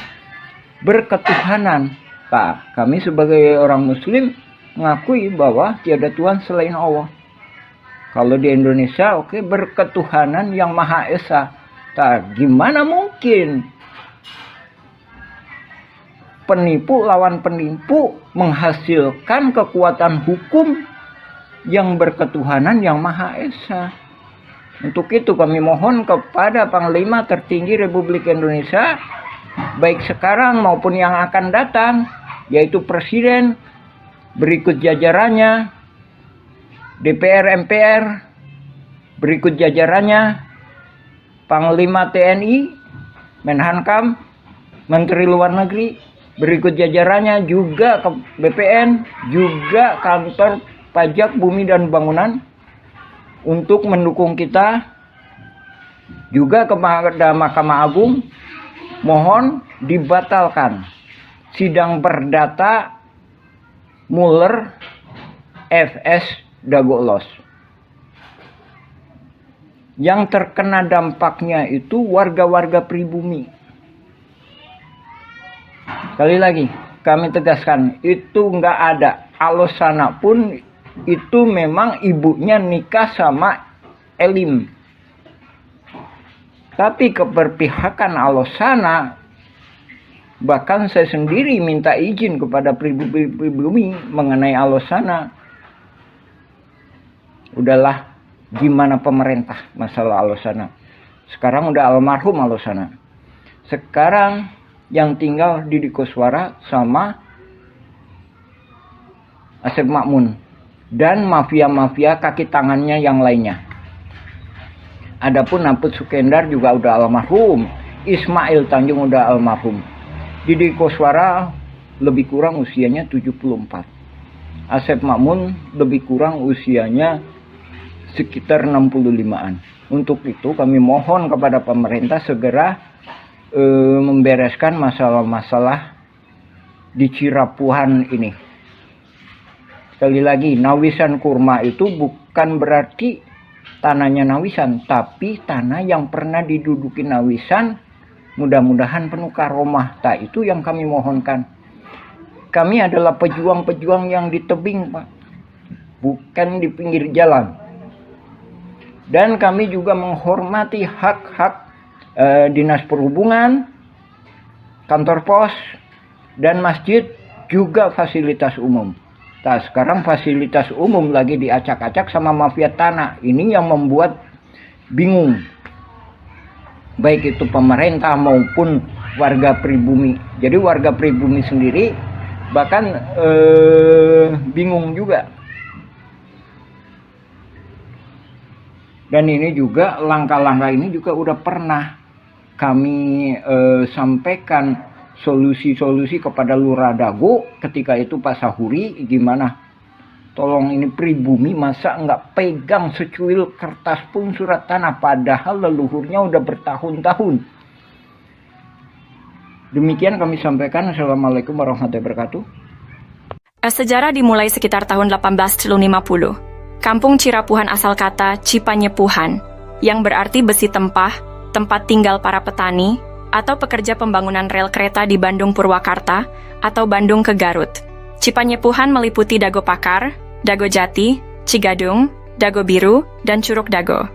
berketuhanan. Nah, kami sebagai orang muslim mengakui bahwa tiada Tuhan selain Allah. Kalau di Indonesia, oke, berketuhanan yang Maha Esa. Nah, gimana mungkin penipu lawan penipu menghasilkan kekuatan hukum yang berketuhanan yang Maha Esa? Untuk itu kami mohon kepada Panglima tertinggi Republik Indonesia, baik sekarang maupun yang akan datang, yaitu Presiden, berikut jajarannya, DPR MPR, berikut jajarannya, Panglima TNI, Menhankam, Menteri Luar Negeri, berikut jajarannya juga ke BPN, juga Kantor Pajak Bumi dan Bangunan, untuk mendukung kita, juga kepada Mahkamah Agung, mohon dibatalkan sidang perdata Mueller FS Dago Elos. Yang terkena dampaknya itu warga-warga pribumi. Sekali lagi kami tegaskan, itu nggak ada. Alosana pun itu memang ibunya nikah sama Elim. Tapi keberpihakan Alosana, bahkan saya sendiri minta izin kepada pribumi mengenai Alosana. Udahlah, gimana pemerintah masalah Alosana. Sekarang udah almarhum Alosana. Sekarang yang tinggal Didi Koswara sama Asep Makmun dan mafia-mafia kaki tangannya yang lainnya. Adapun Naput Sukendar juga udah almarhum, Ismail Tanjung udah almarhum. Didi Koswara lebih kurang usianya 74. Asep Makmun lebih kurang usianya sekitar 65-an. Untuk itu kami mohon kepada pemerintah segera membereskan masalah-masalah di Cirapuhan ini. Sekali lagi, Nawisan Kurma itu bukan berarti tanahnya Nawisan, tapi tanah yang pernah diduduki Nawisan, mudah-mudahan penuh karomah. Nah, itu yang kami mohonkan. Kami adalah pejuang-pejuang yang di tebing, Pak, bukan di pinggir jalan. Dan kami juga menghormati hak-hak Dinas Perhubungan, kantor pos, dan masjid, juga fasilitas umum. Nah, sekarang fasilitas umum lagi diacak-acak sama mafia tanah. Ini yang membuat bingung. Baik itu pemerintah maupun warga pribumi. Jadi warga pribumi sendiri bahkan bingung juga. Dan ini juga langkah-langkah ini juga udah pernah kami sampaikan solusi-solusi kepada Lurah Dago ketika itu Pak Sahuri, gimana Tolong, ini pribumi masa nggak pegang secuil kertas pun surat tanah, padahal leluhurnya udah bertahun-tahun. Demikian kami sampaikan. Assalamualaikum warahmatullahi wabarakatuh. Sejarah dimulai sekitar tahun 1850. Kampung Cirapuhan asal kata Cipanyepuhan, yang berarti besi tempah, tempat tinggal para petani, atau pekerja pembangunan rel kereta di Bandung Purwakarta, atau Bandung ke Garut. Cipanyepuhan meliputi Dago Pakar, Dago Jati, Cigadung, Dago Biru, dan Curug Dago.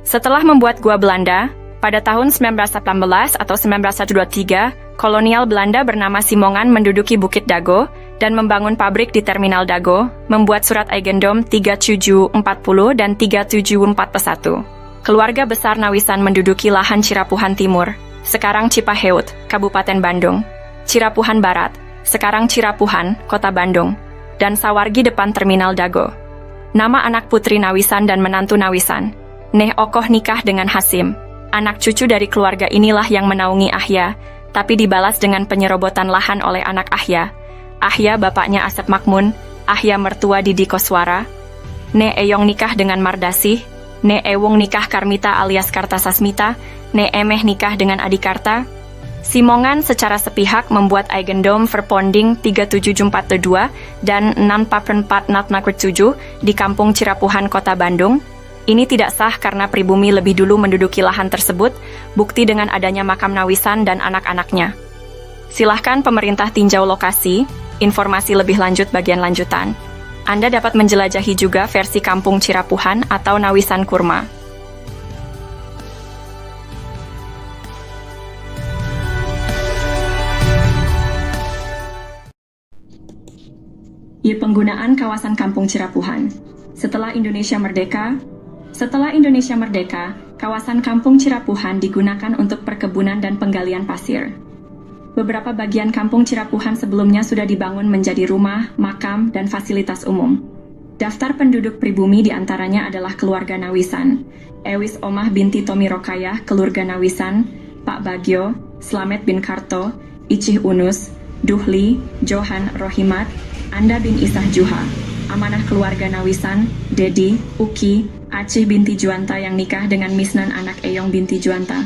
Setelah membuat gua Belanda, pada tahun 1918 atau 1923, kolonial Belanda bernama Simongan menduduki Bukit Dago dan membangun pabrik di Terminal Dago, membuat surat Eigendom 3740 dan 3741. Keluarga besar Nawisan menduduki lahan Cirapuhan Timur, sekarang Cipaheut, Kabupaten Bandung, Cirapuhan Barat, sekarang Cirapuhan, Kota Bandung, dan Sawargi depan Terminal Dago. Nama anak putri Nawisan dan menantu Nawisan, Neh Okoh nikah dengan Hasim. Anak cucu dari keluarga inilah yang menaungi Ahya, tapi dibalas dengan penyerobotan lahan oleh anak Ahya. Ahya bapaknya Asep Makmun, Ahya mertua Didi Koswara. Neh Eyong nikah dengan Mardasih, Neh Ewung nikah Karmita alias Kartasasmita, Neh Emeh nikah dengan Adikarta. Simongan secara sepihak membuat Eigendom Verponding 37442 dan 64447 di Kampung Cirapuhan, Kota Bandung. Ini tidak sah karena pribumi lebih dulu menduduki lahan tersebut, bukti dengan adanya makam Nawisan dan anak-anaknya. Silahkan pemerintah tinjau lokasi, informasi lebih lanjut bagian lanjutan. Anda dapat menjelajahi juga versi Kampung Cirapuhan atau Nawisan Kurma. Penggunaan kawasan Kampung Cirapuhan. Setelah Indonesia Merdeka, kawasan Kampung Cirapuhan digunakan untuk perkebunan dan penggalian pasir. Beberapa bagian Kampung Cirapuhan sebelumnya sudah dibangun menjadi rumah, makam, dan fasilitas umum. Daftar penduduk pribumi diantaranya adalah keluarga Nawisan, Ewis Omah binti Tomi Rokayah, keluarga Nawisan, Pak Bagio, Slamet bin Karto, Icih Unus, Duhli, Johan Rohimat, Anda bin Isah Juha, amanah keluarga Nawisan, Dedi, Uki, Acih binti Juanta yang nikah dengan Misnan anak Eyong binti Juanta.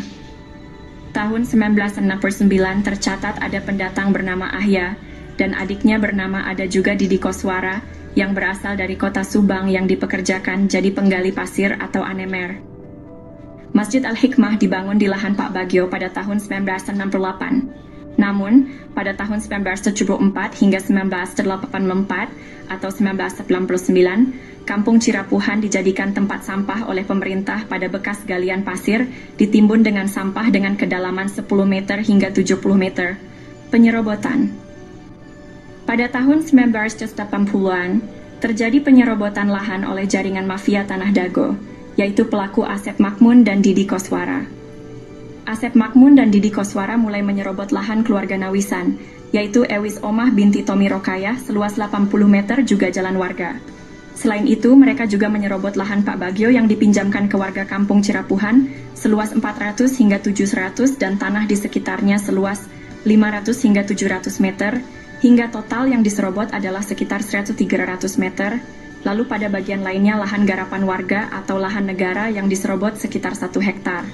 Tahun 1969 tercatat ada pendatang bernama Ahya, dan adiknya bernama ada juga Didi Koswara, yang berasal dari kota Subang yang dipekerjakan jadi penggali pasir atau anemer. Masjid Al-Hikmah dibangun di lahan Pak Bagio pada tahun 1968. Namun, pada tahun 1974 hingga 1984 atau 1999, Kampung Cirapuhan dijadikan tempat sampah oleh pemerintah pada bekas galian pasir ditimbun dengan sampah dengan kedalaman 10 meter hingga 70 meter. Penyerobotan. Pada tahun 1980-an, terjadi penyerobotan lahan oleh jaringan mafia Tanah Dago, yaitu pelaku Asep Makmun dan Didi Koswara. Asep Makmun dan Didi Koswara mulai menyerobot lahan keluarga Nawisan, yaitu Ewis Omah binti Tomi Rokayah seluas 80 meter juga jalan warga. Selain itu, mereka juga menyerobot lahan Pak Bagio yang dipinjamkan ke warga Kampung Cirapuhan seluas 400 hingga 700 dan tanah di sekitarnya seluas 500 hingga 700 meter, hingga total yang diserobot adalah sekitar 100-300 meter. Lalu pada bagian lainnya lahan garapan warga atau lahan negara yang diserobot sekitar 1 hektar.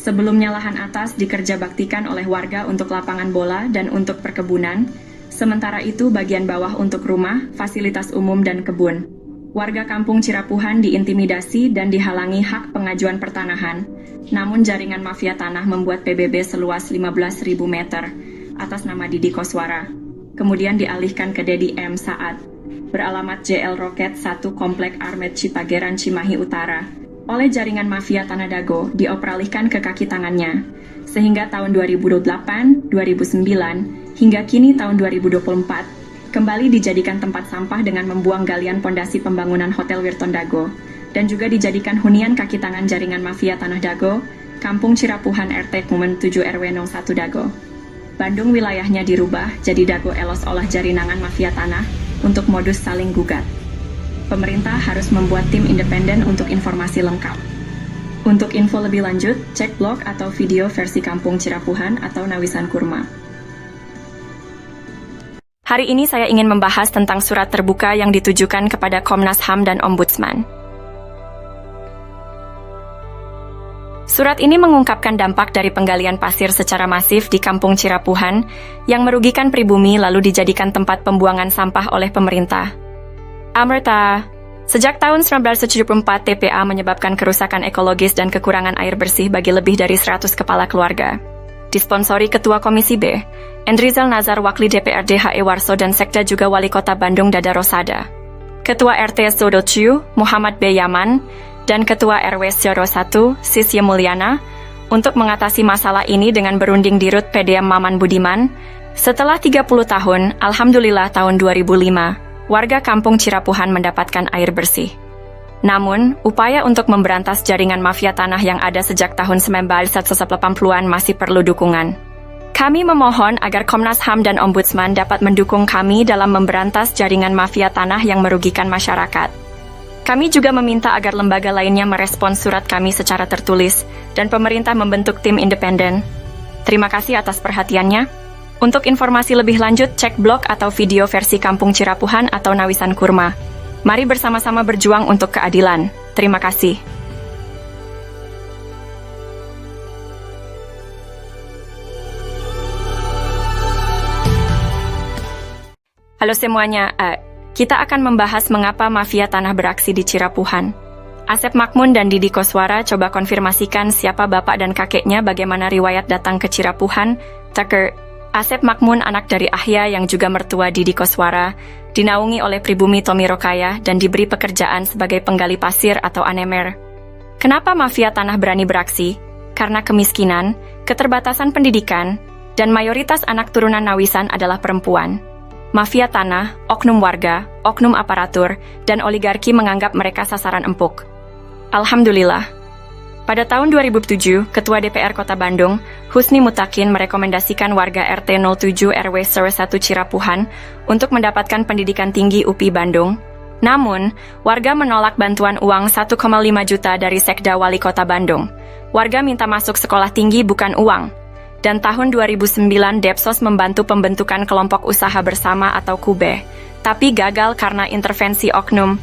Sebelumnya lahan atas dikerjabaktikan oleh warga untuk lapangan bola dan untuk perkebunan, sementara itu bagian bawah untuk rumah, fasilitas umum dan kebun. Warga Kampung Cirapuhan diintimidasi dan dihalangi hak pengajuan pertanahan, namun jaringan mafia tanah membuat PBB seluas 15.000 meter atas nama Didi Koswara. Kemudian dialihkan ke Dedi M. Saad, beralamat JL Roket 1 Komplek Armet Cipageran Cimahi Utara, oleh jaringan mafia Tanah Dago dioperalihkan ke kaki tangannya, sehingga tahun 2008, 2009, hingga kini tahun 2024, kembali dijadikan tempat sampah dengan membuang galian pondasi pembangunan Hotel Wirton Dago, dan juga dijadikan hunian kaki tangan jaringan mafia Tanah Dago, Kampung Cirapuhan RT Kumen 7 RW 01 Dago. Bandung wilayahnya dirubah jadi Dago Elos olah jarinangan mafia tanah untuk modus saling gugat. Pemerintah harus membuat tim independen untuk informasi lengkap. Untuk info lebih lanjut, cek blog atau video versi Kampung Cirapuhan atau Nawisan Kurma. Hari ini saya ingin membahas tentang surat terbuka yang ditujukan kepada Komnas HAM dan Ombudsman. Surat ini mengungkapkan dampak dari penggalian pasir secara masif di Kampung Cirapuhan yang merugikan pribumi lalu dijadikan tempat pembuangan sampah oleh pemerintah. Amerta, sejak tahun 1974 TPA menyebabkan kerusakan ekologis dan kekurangan air bersih bagi lebih dari 100 kepala keluarga. Disponsori Ketua Komisi B, Endrizal Nazar Wakli DPRD HE Warso dan Sekda juga Wali Kota Bandung Dada Rosada. Ketua RT Sodociu, Muhammad B. Yaman, dan Ketua RW 01, Sisye Mulyana, untuk mengatasi masalah ini dengan berunding di Rut PDM Maman Budiman. Setelah 30 tahun, Alhamdulillah tahun 2005, warga Kampung Cirapuhan mendapatkan air bersih. Namun, upaya untuk memberantas jaringan mafia tanah yang ada sejak tahun 1980-an masih perlu dukungan. Kami memohon agar Komnas HAM dan Ombudsman dapat mendukung kami dalam memberantas jaringan mafia tanah yang merugikan masyarakat. Kami juga meminta agar lembaga lainnya merespons surat kami secara tertulis dan pemerintah membentuk tim independen. Terima kasih atas perhatiannya. Untuk informasi lebih lanjut, cek blog atau video versi Kampung Cirapuhan atau Nawisan Kurma. Mari bersama-sama berjuang untuk keadilan. Terima kasih. Halo semuanya, kita akan membahas mengapa mafia tanah beraksi di Cirapuhan. Asep Makmun dan Didi Koswara coba konfirmasikan siapa bapak dan kakeknya, bagaimana riwayat datang ke Cirapuhan. Tucker, Asep Makmun anak dari Ahya yang juga mertua Didi Koswara, dinaungi oleh pribumi Tommy Rokaya dan diberi pekerjaan sebagai penggali pasir atau anemer. Kenapa mafia tanah berani beraksi? Karena kemiskinan, keterbatasan pendidikan, dan mayoritas anak turunan Nawisan adalah perempuan. Mafia tanah, oknum warga, oknum aparatur, dan oligarki menganggap mereka sasaran empuk. Alhamdulillah. Pada tahun 2007, Ketua DPR Kota Bandung, Husni Mutakin merekomendasikan warga RT 07 RW 01 Cirapuhan untuk mendapatkan pendidikan tinggi UPI Bandung. Namun, warga menolak bantuan uang 1,5 juta dari Sekda Wali Kota Bandung. Warga minta masuk sekolah tinggi bukan uang. Dan tahun 2009 Depsos membantu pembentukan kelompok usaha bersama atau KUBE, tapi gagal karena intervensi oknum.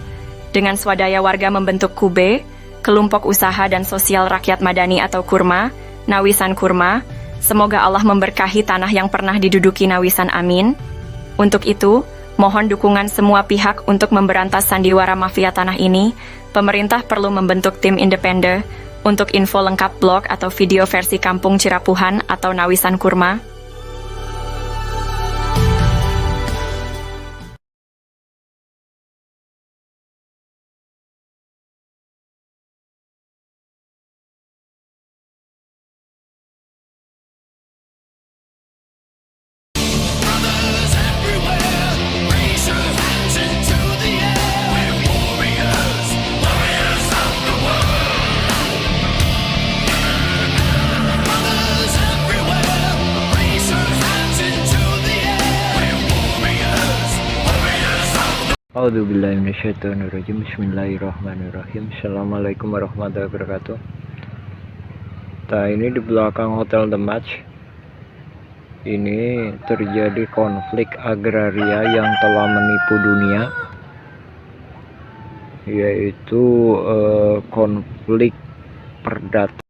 Dengan swadaya warga membentuk KUBE, Kelompok Usaha dan Sosial Rakyat Madani atau KURMA, Nawisan Kurma. Semoga Allah memberkahi tanah yang pernah diduduki Nawisan, amin. Untuk itu, mohon dukungan semua pihak untuk memberantas sandiwara mafia tanah ini. Pemerintah perlu membentuk tim independen. Untuk info lengkap blog atau video versi Kampung Cirapuhan atau Nawisan Kurma, A'udzubillahiminasyaitonirrajim. Bismillahirrahmanirrahim. Assalamualaikum warahmatullahi wabarakatuh. Nah, ini di belakang Hotel The Match ini terjadi konflik agraria yang telah menipu dunia, yaitu konflik perdata